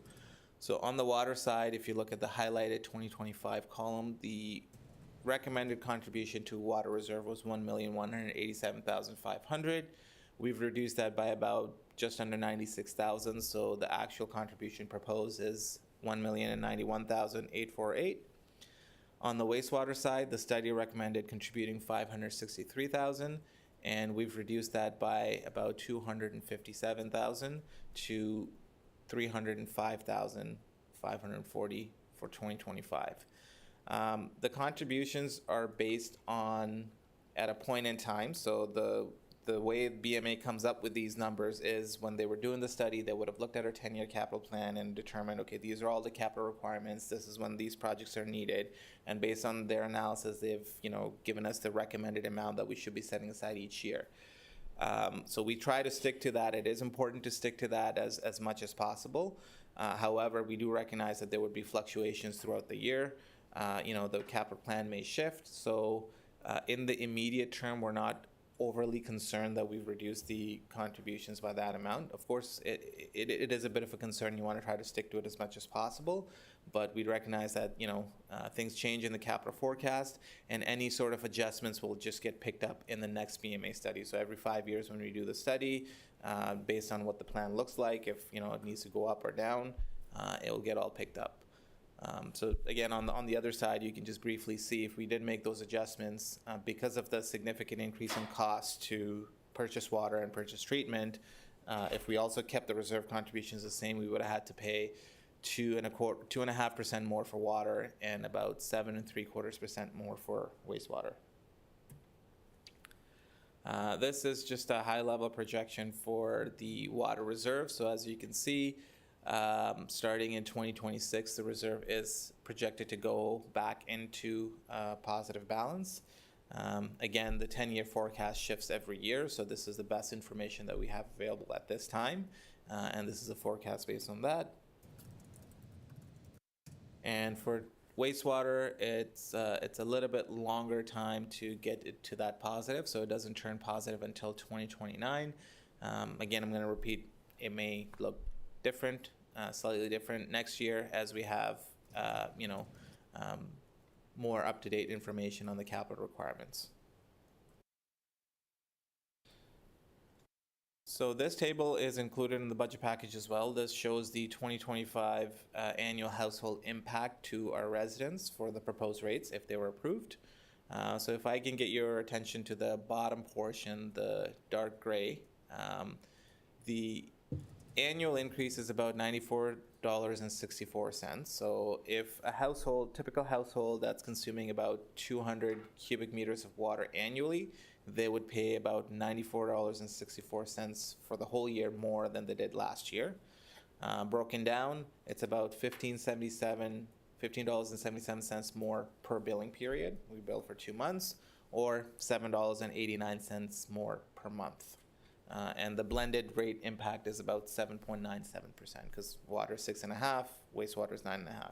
So on the water side, if you look at the highlighted 2025 column, the recommended contribution to water reserve was $1,187,500. We've reduced that by about just under 96,000. So the actual contribution proposed is 1,091,848. On the wastewater side, the study recommended contributing 563,000, and we've reduced that by about 257,000 to 305,540 for 2025. The contributions are based on at a point in time. So the way BMA comes up with these numbers is when they were doing the study, they would have looked at our 10-year capital plan and determined, okay, these are all the capital requirements. This is when these projects are needed. And based on their analysis, they've given us the recommended amount that we should be setting aside each year. So we try to stick to that. It is important to stick to that as much as possible. However, we do recognize that there would be fluctuations throughout the year. The capital plan may shift. So in the immediate term, we're not overly concerned that we've reduced the contributions by that amount. Of course, it is a bit of a concern. You want to try to stick to it as much as possible, but we recognize that things change in the capital forecast, and any sort of adjustments will just get picked up in the next BMA study. So every 5 years when we do the study, based on what the plan looks like, if it needs to go up or down, it will get all picked up. So again, on the other side, you can just briefly see if we did make those adjustments because of the significant increase in cost to purchase water and purchase treatment. If we also kept the reserve contributions the same, we would have had to pay 2.5% more for water and about 7.75% more for wastewater. This is just a high-level projection for the water reserve. So as you can see, Starting in 2026, the reserve is projected to go back into positive balance. Again, the 10-year forecast shifts every year, so this is the best information that we have available at this time, and this is a forecast based on that. And for wastewater, it's a little bit longer time to get it to that positive, so it doesn't turn positive until 2029. Again, I'm going to repeat, it may look different, slightly different next year as we have, more up-to-date information on the capital requirements. So this table is included in the budget package as well. This shows the 2025 annual household impact to our residents for the proposed rates if they were approved. So if I can get your attention to the bottom portion, the dark gray, the annual increase is about $94.64. So if a household, typical household that's consuming about 200 cubic meters of water annually, they would pay about $94.64 for the whole year more than they did last year. Broken down, it's about $15.77 more per billing period. We bill for 2 months, or $7.89 more per month. And the blended rate impact is about 7.97%, because water is 6.5%, wastewater is 9.5%.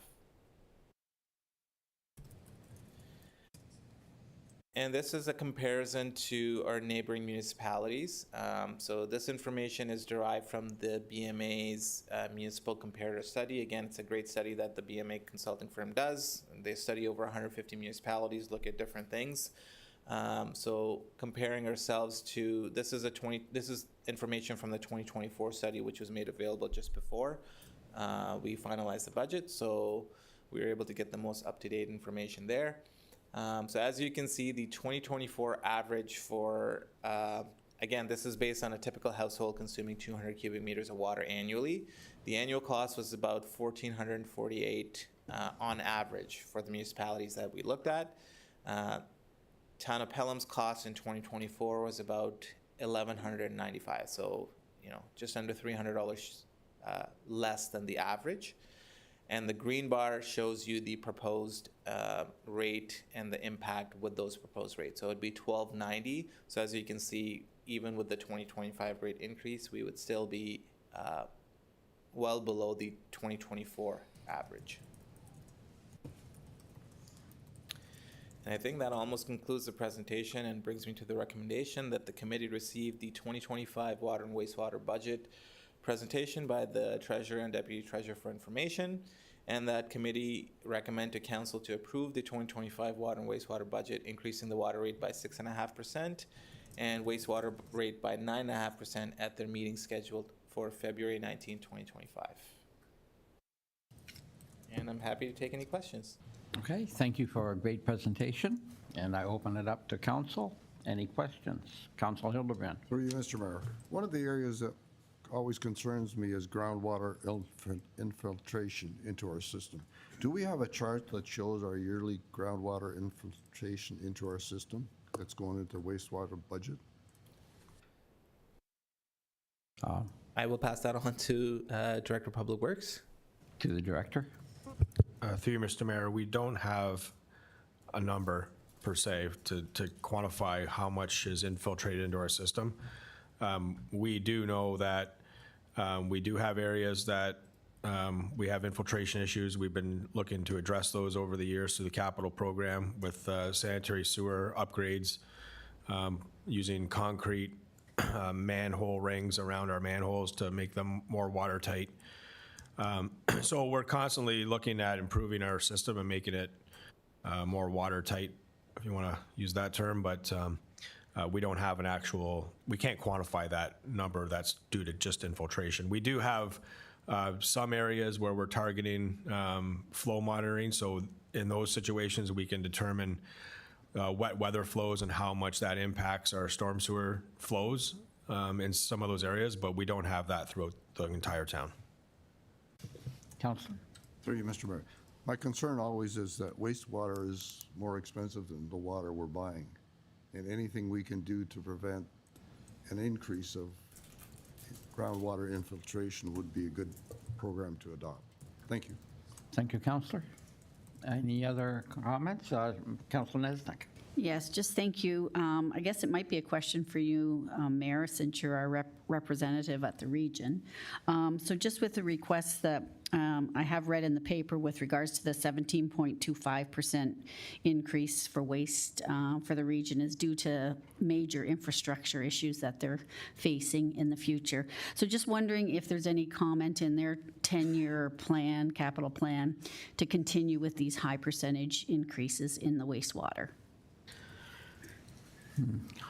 And this is a comparison to our neighboring municipalities. So this information is derived from the BMA's municipal comparator study. Again, it's a great study that the BMA consulting firm does. They study over 150 municipalities, look at different things. So comparing ourselves to, this is information from the 2024 study, which was made available just before we finalized the budget. So we were able to get the most up-to-date information there. So as you can see, the 2024 average for, again, this is based on a typical household consuming 200 cubic meters of water annually. The annual cost was about $1,448 on average for the municipalities that we looked at. Town of Pelham's cost in 2024 was about $1,195, so just under $300 less than the average. And the green bar shows you the proposed rate and the impact with those proposed rates. So it'd be $1,290. So as you can see, even with the 2025 rate increase, we would still be well below the 2024 average. And I think that almost concludes the presentation and brings me to the recommendation that the committee receive the 2025 water and wastewater budget presentation by the Treasurer and Deputy Treasurer for information, and that committee recommend to Council to approve the 2025 water and wastewater budget, increasing the water rate by 6.5% and wastewater rate by 9.5% at their meeting scheduled for February 19, 2025. And I'm happy to take any questions. Okay, thank you for a great presentation, and I open it up to council. Any questions? Council Hildebrand. Through you, Mr. Mayor. One of the areas that always concerns me is groundwater infiltration into our system. Do we have a chart that shows our yearly groundwater infiltration into our system that's going into wastewater budget? I will pass that on to Director of Public Works. To the Director. Through you, Mr. Mayor, we don't have a number per se to quantify how much is infiltrated into our system. We do know that we do have areas that we have infiltration issues. We've been looking to address those over the years through the capital program with sanitary sewer upgrades, using concrete manhole rings around our manholes to make them more watertight. So we're constantly looking at improving our system and making it more watertight, if you want to use that term, but we don't have an actual, we can't quantify that number that's due to just infiltration. We do have some areas where we're targeting flow monitoring, so in those situations we can determine wet weather flows and how much that impacts our storm sewer flows in some of those areas, but we don't have that throughout the entire town. Councilor. Through you, Mr. Mayor. My concern always is that wastewater is more expensive than the water we're buying. And anything we can do to prevent an increase of groundwater infiltration would be a good program to adopt. Thank you. Thank you, Councillor. Any other comments? Councillor Nesnick. Yes, just thank you. I guess it might be a question for you, Mayor, since you're our representative at the region. So just with the requests that I have read in the paper with regards to the 17.25% increase for waste for the region is due to major infrastructure issues that they're facing in the future. So just wondering if there's any comment in their 10-year plan, capital plan, to continue with these high percentage increases in the wastewater.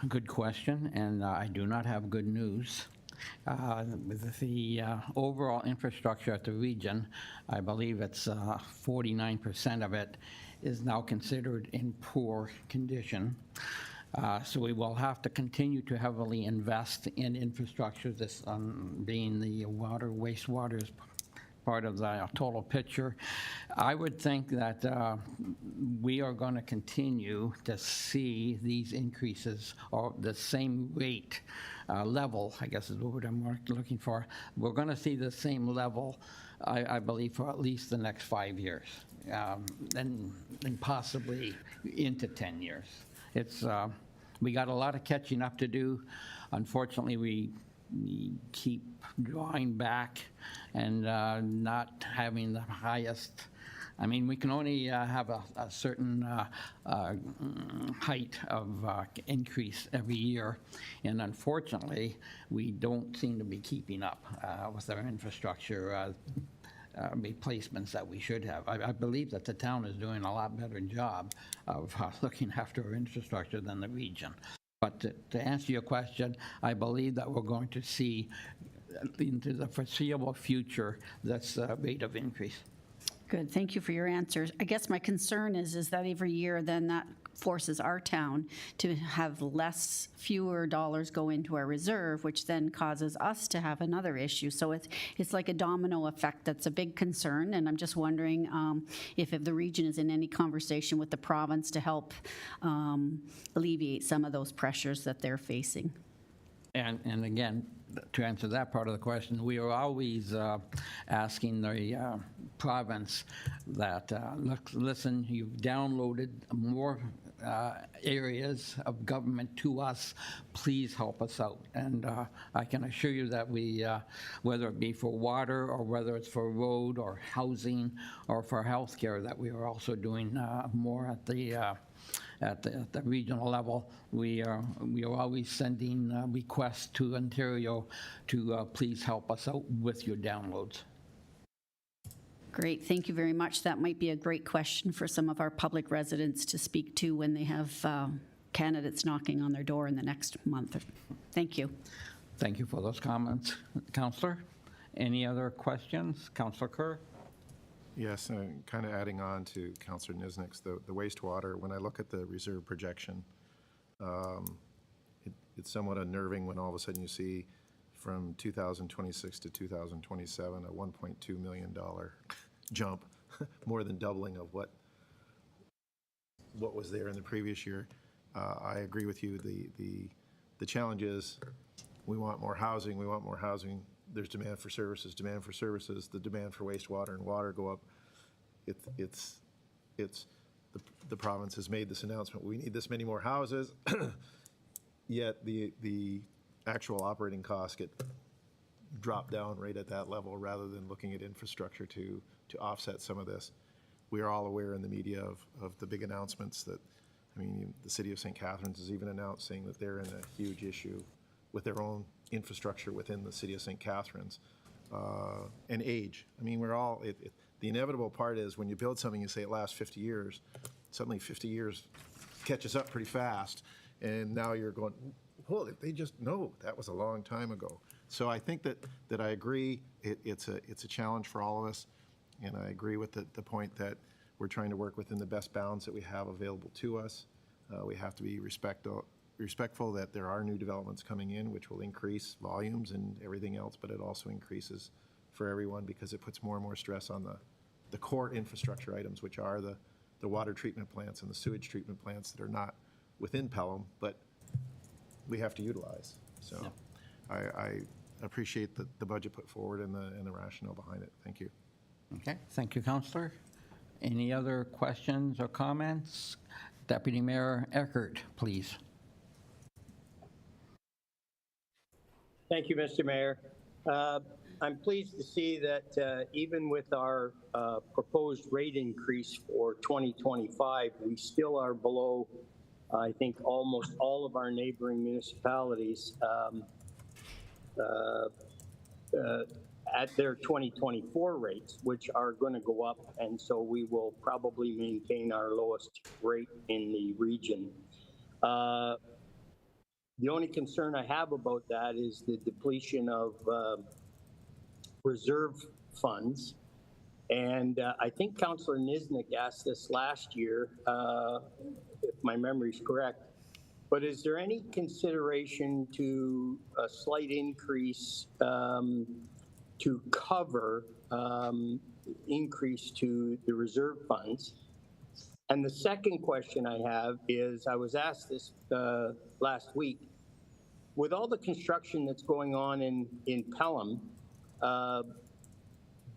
Good question, and I do not have good news. With the overall infrastructure at the region, I believe it's 49% of it is now considered in poor condition. So we will have to continue to heavily invest in infrastructure, this being the water, wastewater is part of the total picture. I would think that we are going to continue to see these increases or the same rate level, I guess is the word I'm looking for. We're going to see the same level, I believe, for at least the next 5 years, and possibly into 10 years. We got a lot of catching up to do. Unfortunately, we keep drawing back and not having the highest. I mean, we can only have a certain height of increase every year, and unfortunately, we don't seem to be keeping up with our infrastructure replacements that we should have. I believe that the town is doing a lot better job of looking after our infrastructure than the region. But to answer your question, I believe that we're going to see into the foreseeable future this rate of increase. Good, thank you for your answers. I guess my concern is that every year then that forces our town to have fewer dollars go into our reserve, which then causes us to have another issue. So it's like a domino effect that's a big concern, and I'm just wondering if the region is in any conversation with the province to help alleviate some of those pressures that they're facing. And again, to answer that part of the question, we are always asking the province that, listen, you've downloaded more areas of government to us, please help us out. And I can assure you that we, whether it be for water or whether it's for road or housing or for healthcare, that we are also doing more at the regional level. We are always sending requests to Ontario to please help us out with your downloads. Great, thank you very much. That might be a great question for some of our public residents to speak to when they have candidates knocking on their door in the next month. Thank you. Thank you for those comments. Councillor, any other questions? Councillor Kerr? Yes, kind of adding on to Councillor Nisnick's, the wastewater, when I look at the reserve projection, it's somewhat unnerving when all of a sudden you see from 2026 to 2027 a $1.2 million jump, more than doubling of what was there in the previous year. I agree with you. The challenge is we want more housing. We want more housing. There's demand for services. The demand for wastewater and water go up. The province has made this announcement. We need this many more houses, yet the actual operating costs get dropped down right at that level rather than looking at infrastructure to offset some of this. We are all aware in the media of the big announcements that, I mean, the city of St. Catharines has even announced saying that they're in a huge issue with their own infrastructure within the city of St. Catharines, and age. I mean, we're all, the inevitable part is when you build something, you say it lasts 50 years, suddenly 50 years catches up pretty fast, and now you're going, well, they just, no, that was a long time ago. So I think that I agree, it's a challenge for all of us, and I agree with the point that we're trying to work within the best bounds that we have available to us. We have to be respectful that there are new developments coming in, which will increase volumes and everything else, but it also increases for everyone because it puts more and more stress on the core infrastructure items, which are the water treatment plants and the sewage treatment plants that are not within Pelham, but we have to utilize. So yeah. appreciate the budget put forward and the rationale behind it. Thank you. Okay, thank you, Councillor. Any other questions or comments? Deputy Mayor Eckert, please. Thank you, Mr. Mayor. I'm pleased to see that even with our proposed rate increase for 2025, we still are below, I think, almost all of our neighboring municipalities at their 2024 rates, which are going to go up, and so we will probably maintain our lowest rate in the region. The only concern I have about that is the depletion of reserve funds. And I think Councillor Niznik asked this last year, if my memory's correct, but is there any consideration to a slight increase to cover increase to the reserve funds? And the second question I have is, I was asked this last week, with all the construction that's going on in Pelham,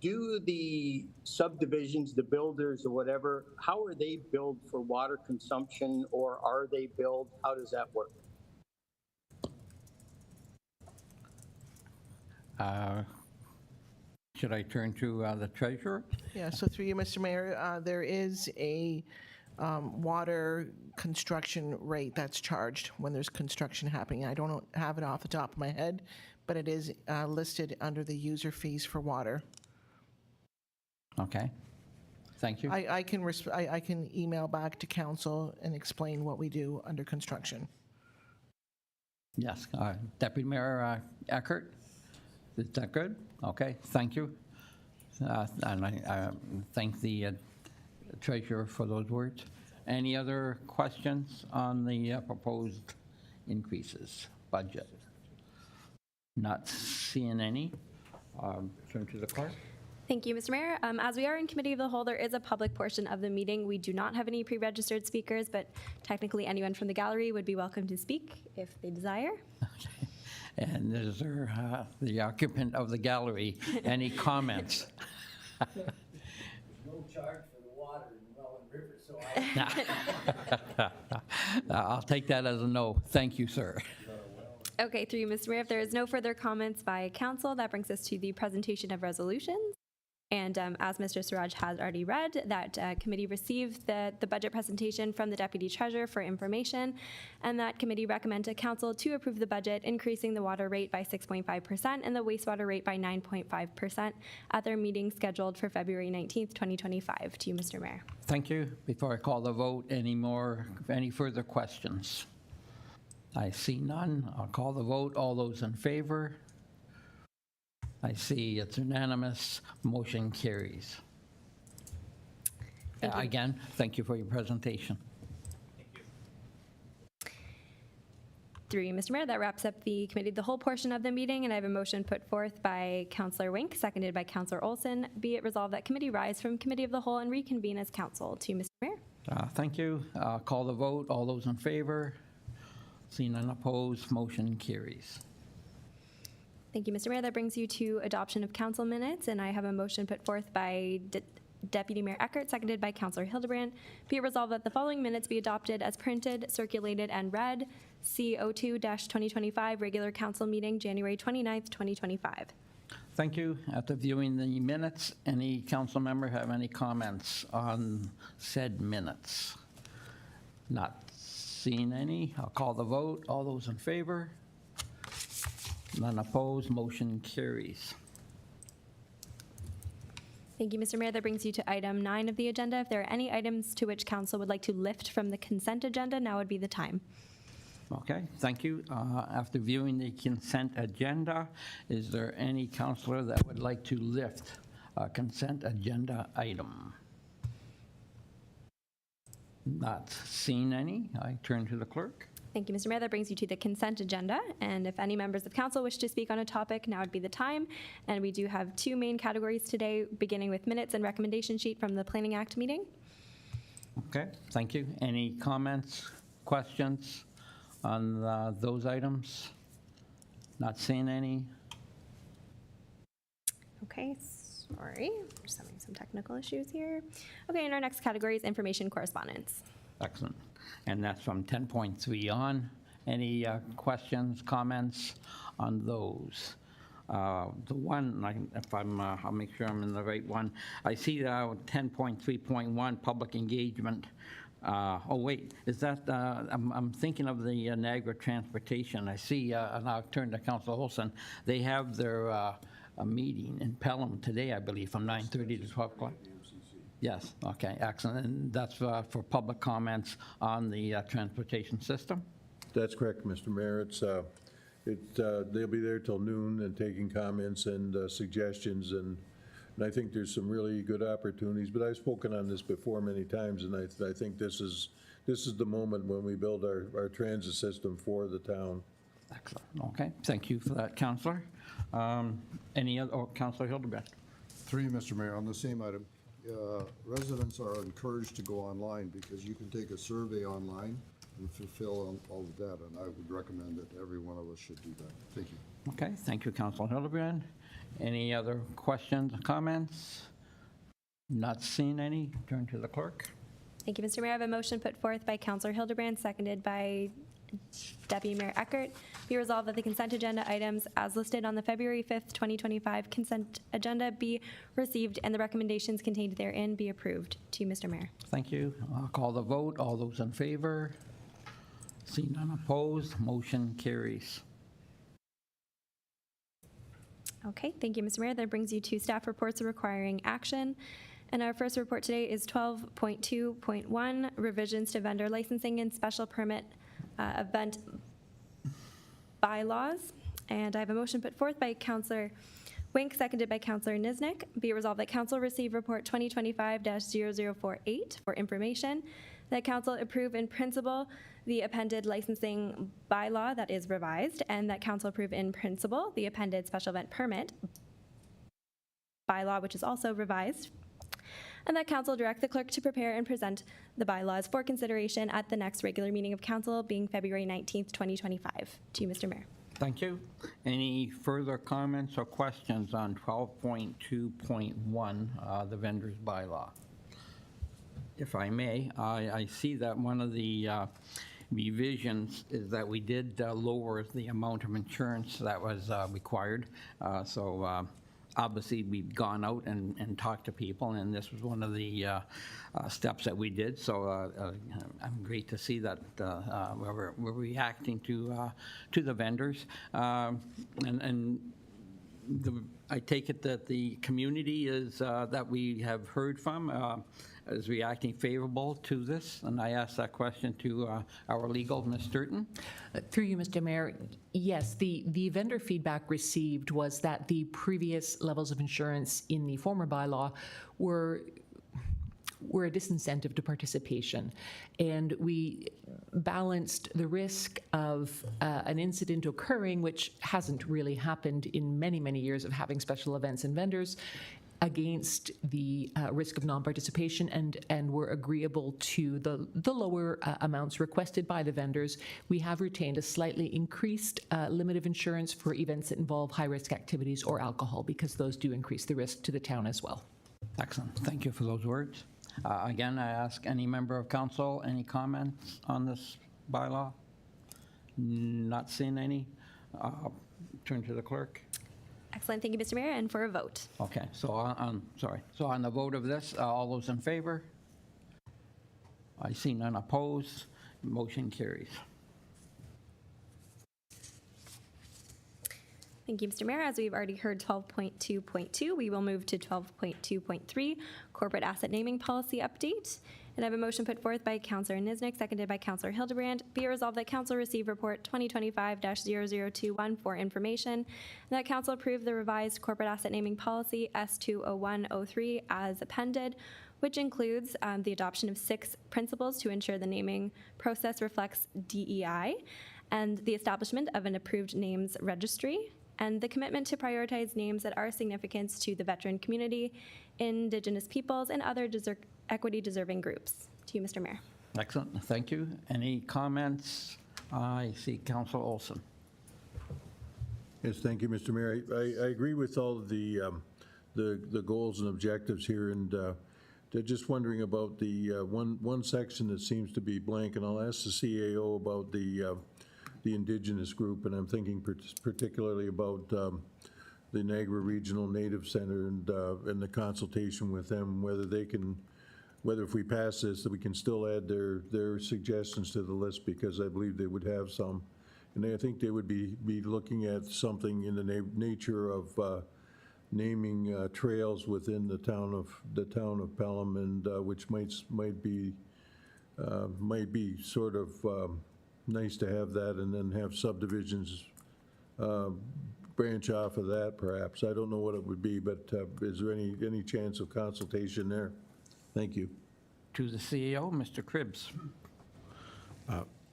do the subdivisions, the builders or whatever, how are they billed for water consumption, or are they billed? How does that work? Should I turn to the treasurer? Yeah, so through you, Mr. Mayor, there is a water construction rate that's charged when there's construction happening. I don't have it off the top of my head, but it is listed under the user fees for water. Okay, thank you. I can email back to council and explain what we do under construction. Yes, Deputy Mayor Eckert, is that good? Okay, thank you. And I thank the treasurer for those words. Any other questions on the proposed increases, budget? Not seeing any. Turn to the clerk. Thank you, Mr. Mayor. As we are in Committee of the Whole, there is a public portion of the meeting. We do not have any pre-registered speakers, but technically anyone from the gallery would be welcome to speak if they desire. Okay. And is there the occupant of the gallery, any comments? There's no charge for the water in Welland River, so I'll take that as a no. Thank you, sir. Okay, through you, Mr. Mayor, if there is no further comments by council, that brings us to the presentation of resolutions. And as Mr. Siraj has already read, that committee received the budget presentation from the Deputy Treasurer for information, and that committee recommended to council to approve the budget, increasing the water rate by 6.5% and the wastewater rate by 9.5% at their meeting scheduled for February 19th, 2025. To you, Mr. Mayor. Thank you. Before I call the vote, any further questions? I see none. I'll call the vote. All those in favor? I see it's unanimous. Motion carries. Again, thank you for your presentation. Through you, Mr. Mayor, that wraps up the committee, the whole portion of the meeting, and I have a motion put forth by Councillor Wink, seconded by Councillor Olson. Be it resolved that committee rise from Committee of the Whole and reconvene as council. To you, Mr. Mayor. Thank you. Call the vote. All those in favor? Seeing none opposed, motion carries. Thank you, Mr. Mayor. That brings you to adoption of council minutes, and I have a motion put forth by Deputy Mayor Eckert, seconded by Councillor Hildebrand. Be it resolved that the following minutes be adopted as printed, circulated, and read. CO2-2025 regular council meeting, January 29th, 2025. Thank you. After viewing the minutes, any council member have any comments on said minutes? Not seeing any. I'll call the vote. All those in favor? None opposed, motion carries. Thank you, Mr. Mayor. That brings you to item 9 of the agenda. If there are any items to which council would like to lift from the consent agenda, now would be the time. Okay, thank you. After viewing the consent agenda, is there any councillor that would like to lift a consent agenda item? Not seeing any. I turn to the clerk. Thank you, Mr. Mayor. That brings you to the consent agenda. And if any members of council wish to speak on a topic, now would be the time. And we do have 2 main categories today, beginning with minutes and recommendation sheet from the Planning Act meeting. Okay, thank you. Any comments, questions on those items? Not seeing any. Okay, sorry, just having some technical issues here. Okay, and our next category is information correspondence. Excellent. And that's from 10.3 on. Any questions, comments on those? The one, if I'm, I'll make sure I'm in the right one. I see 10.3.1, public engagement. Oh, wait, is that, I'm thinking of the Niagara Transportation. I see, and I'll turn to Councilor Olson. They have their a meeting in Pelham today, I believe, from 9:30 to 12 o'clock. Yes, okay, excellent. And that's for public comments on the transportation system? That's correct, Mr. Mayor. They'll be there till noon and taking comments and suggestions, and I think there's some really good opportunities. But I've spoken on this before many times, and I think this is the moment when we build our transit system for the town. Excellent, okay. Thank you for that, Councillor. Any other, Councillor Hildebrand? Through you, Mr. Mayor, on the same item, residents are encouraged to go online because you can take a survey online and fulfill all the data, and I would recommend that every one of us should do that. Thank you. Okay, thank you, Councilor Hildebrand. Any other questions or comments? Not seeing any. Turn to the clerk. Thank you, Mr. Mayor. I have a motion put forth by Councillor Hildebrand, seconded by Deputy Mayor Eckert. Be resolved that the consent agenda items as listed on the February 5th, 2025 consent agenda be received and the recommendations contained therein be approved. To you, Mr. Mayor. Thank you. I'll call the vote. All those in favor? See none opposed. Motion carries. Okay, thank you, Mr. Mayor. That brings you to staff reports requiring action. And our first report today is 12.2.1, revisions to vendor licensing and special permit event bylaws. And I have a motion put forth by Councillor Wink, seconded by Councillor Niznik. Be it resolved that Council receive report 2025-0048 for information, that Council approve in principle the appended licensing bylaw that is revised, and that Council approve in principle the appended special event permit bylaw, which is also revised, and that Council direct the clerk to prepare and present the bylaws for consideration at the next regular meeting of Council, being February 19th, 2025. To you, Mr. Mayor. Thank you. Any further comments or questions on 12.2.1, the vendor's bylaw? If I may, I see that one of the revisions is that we did lower the amount of insurance that was required. So obviously, we've gone out and talked to people, and this was one of the steps that we did. So I'm great to see that we're reacting to the vendors. I take it that the community is that we have heard from is reacting favorable to this, and I asked that question to our legal, Ms. Sturton. Through you, Mr. Mayor, yes, the vendor feedback received was that the previous levels of insurance in the former bylaw were a disincentive to participation, and we balanced the risk of an incident occurring, which hasn't really happened in many, many years of having special events and vendors, against the risk of non-participation, and were agreeable to the lower amounts requested by the vendors. We have retained a slightly increased limit of insurance for events that involve high-risk activities or alcohol, because those do increase the risk to the town as well. Excellent. Thank you for those words. Again, I ask any member of council, any comments on this bylaw? Not seeing any. Turn to the clerk. Excellent. Thank you, Mr. Mayor. And for a vote. Okay, so so on the vote of this, all those in favor? I see none opposed. Motion carries. Thank you, Mr. Mayor. As we've already heard 12.2.2, we will move to 12.2.3, corporate asset naming policy update. And I have a motion put forth by Councillor Niznik, seconded by Councillor Hildebrand. Be it resolved that Council receive report 2025-0021 for information, and that Council approve the revised corporate asset naming policy S20103 as appended, which includes the adoption of 6 principles to ensure the naming process reflects DEI, and the establishment of an approved names registry, and the commitment to prioritize names that are significant to the veteran community, Indigenous peoples, and other equity-deserving groups. To you, Mr. Mayor. Excellent. Thank you. Any comments? I see Councilor Olson. Yes, thank you, Mr. Mayor. I agree with all of the the goals and objectives here, and they're just wondering about the one section that seems to be blank, and I'll ask the CAO about the Indigenous group, and I'm thinking particularly about the Niagara Regional Native Center and the consultation with them, whether if we pass this, that we can still add their suggestions to the list, because I believe they would have some. And I think they would be looking at something in the nature of naming trails within the town of Pelham, and which might be sort of nice to have that, and then have subdivisions branch off of that, perhaps. I don't know what it would be, but is there any chance of consultation there? Thank you. To the CEO, Mr. Cribbs.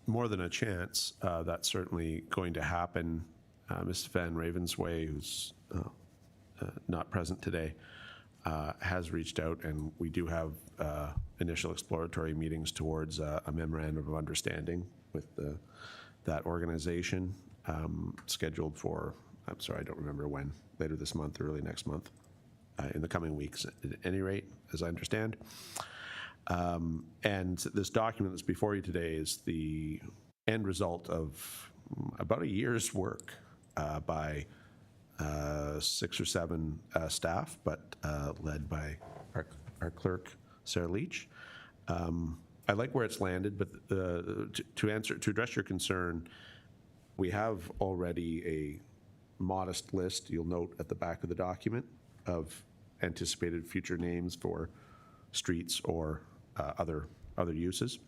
More than a chance, that's certainly going to happen. Ms. Van Ravensway, who's not present today, has reached out, and we do have initial exploratory meetings towards a memorandum of understanding with that organization, scheduled for, I'm sorry, I don't remember when, later this month or early next month, in the coming weeks, at any rate, as I understand. And this document that's before you today is the end result of about a year's work by 6 or 7 staff, but led by our clerk, Sarah Leach. I like where it's landed, but to address your concern, we have already a modest list, you'll note at the back of the document, of anticipated future names for streets or other uses.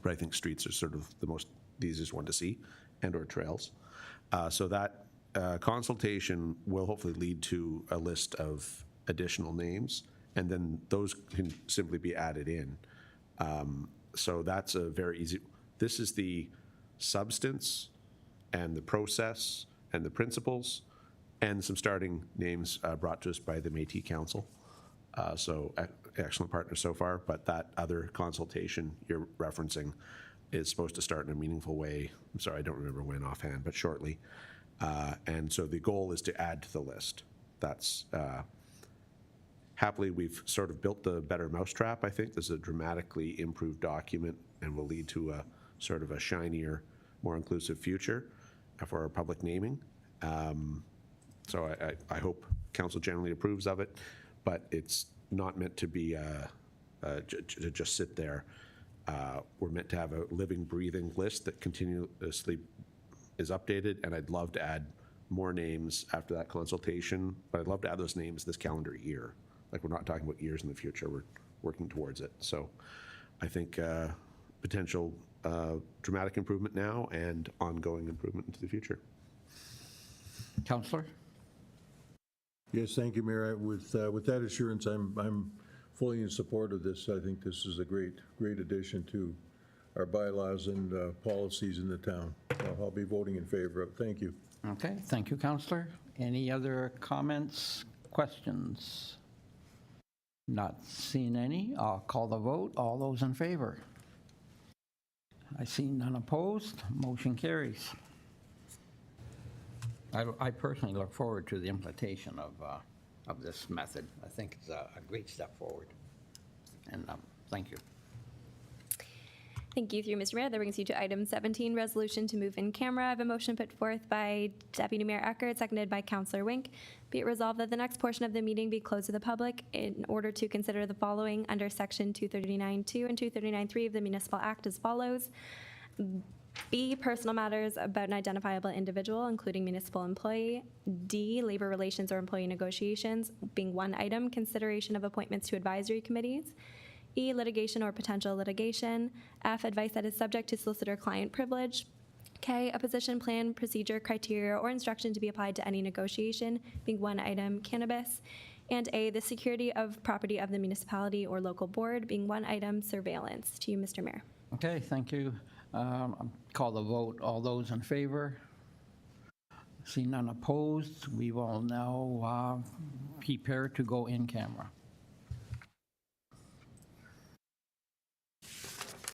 But I think streets are sort of the easiest one to see, and or trails. So that consultation will hopefully lead to a list of additional names, and then those can simply be added in. So that's a very easy, this is the substance and the process and the principles and some starting names brought to us by the Métis Council. So excellent partner so far, but that other consultation you're referencing is supposed to start in a meaningful way. I'm sorry, I don't remember when offhand, but shortly. And so the goal is to add to the list. That's, happily, we've sort of built the better mousetrap, I think. This is a dramatically improved document and will lead to a sort of a shinier, more inclusive future for our public naming. So I hope council generally approves of it, but it's not meant to be to just sit there. We're meant to have a living, breathing list that continuously is updated, and I'd love to add more names after that consultation, but I'd love to add those names this calendar year. Like, we're not talking about years in the future, we're working towards it. So I think potential dramatic improvement now and ongoing improvement into the future. Councillor? Yes, thank you, Mayor. With that assurance, I'm fully in support of this. I think this is a great addition to our bylaws and policies in the town. I'll be voting in favor of it. Thank you. Okay, thank you, Councillor. Any other comments, questions? Not seeing any. I'll call the vote. All those in favor? I see none opposed. Motion carries. I personally look forward to the implementation of this method. I think it's a great step forward. And thank you. Thank you. Through Mr. Mayor, that brings you to item 17, resolution to move in camera. I have a motion put forth by Deputy Mayor Eckert, seconded by Councillor Wink. Be it resolved that the next portion of the meeting be closed to the public in order to consider the following under section 239.2 and 239.3 of the Municipal Act as follows. B, personal matters about an identifiable individual, including municipal employee. D, labor relations or employee negotiations, being one item, consideration of appointments to advisory committees. E, litigation or potential litigation. F, advice that is subject to solicitor-client privilege. K, a position, plan, procedure, criteria, or instruction to be applied to any negotiation, being one item, cannabis. And A, the security of property of the municipality or local board, being one item, surveillance. To you, Mr. Mayor. Okay, thank you. Call the vote. All those in favor? See none opposed. We will now prepare to go in camera.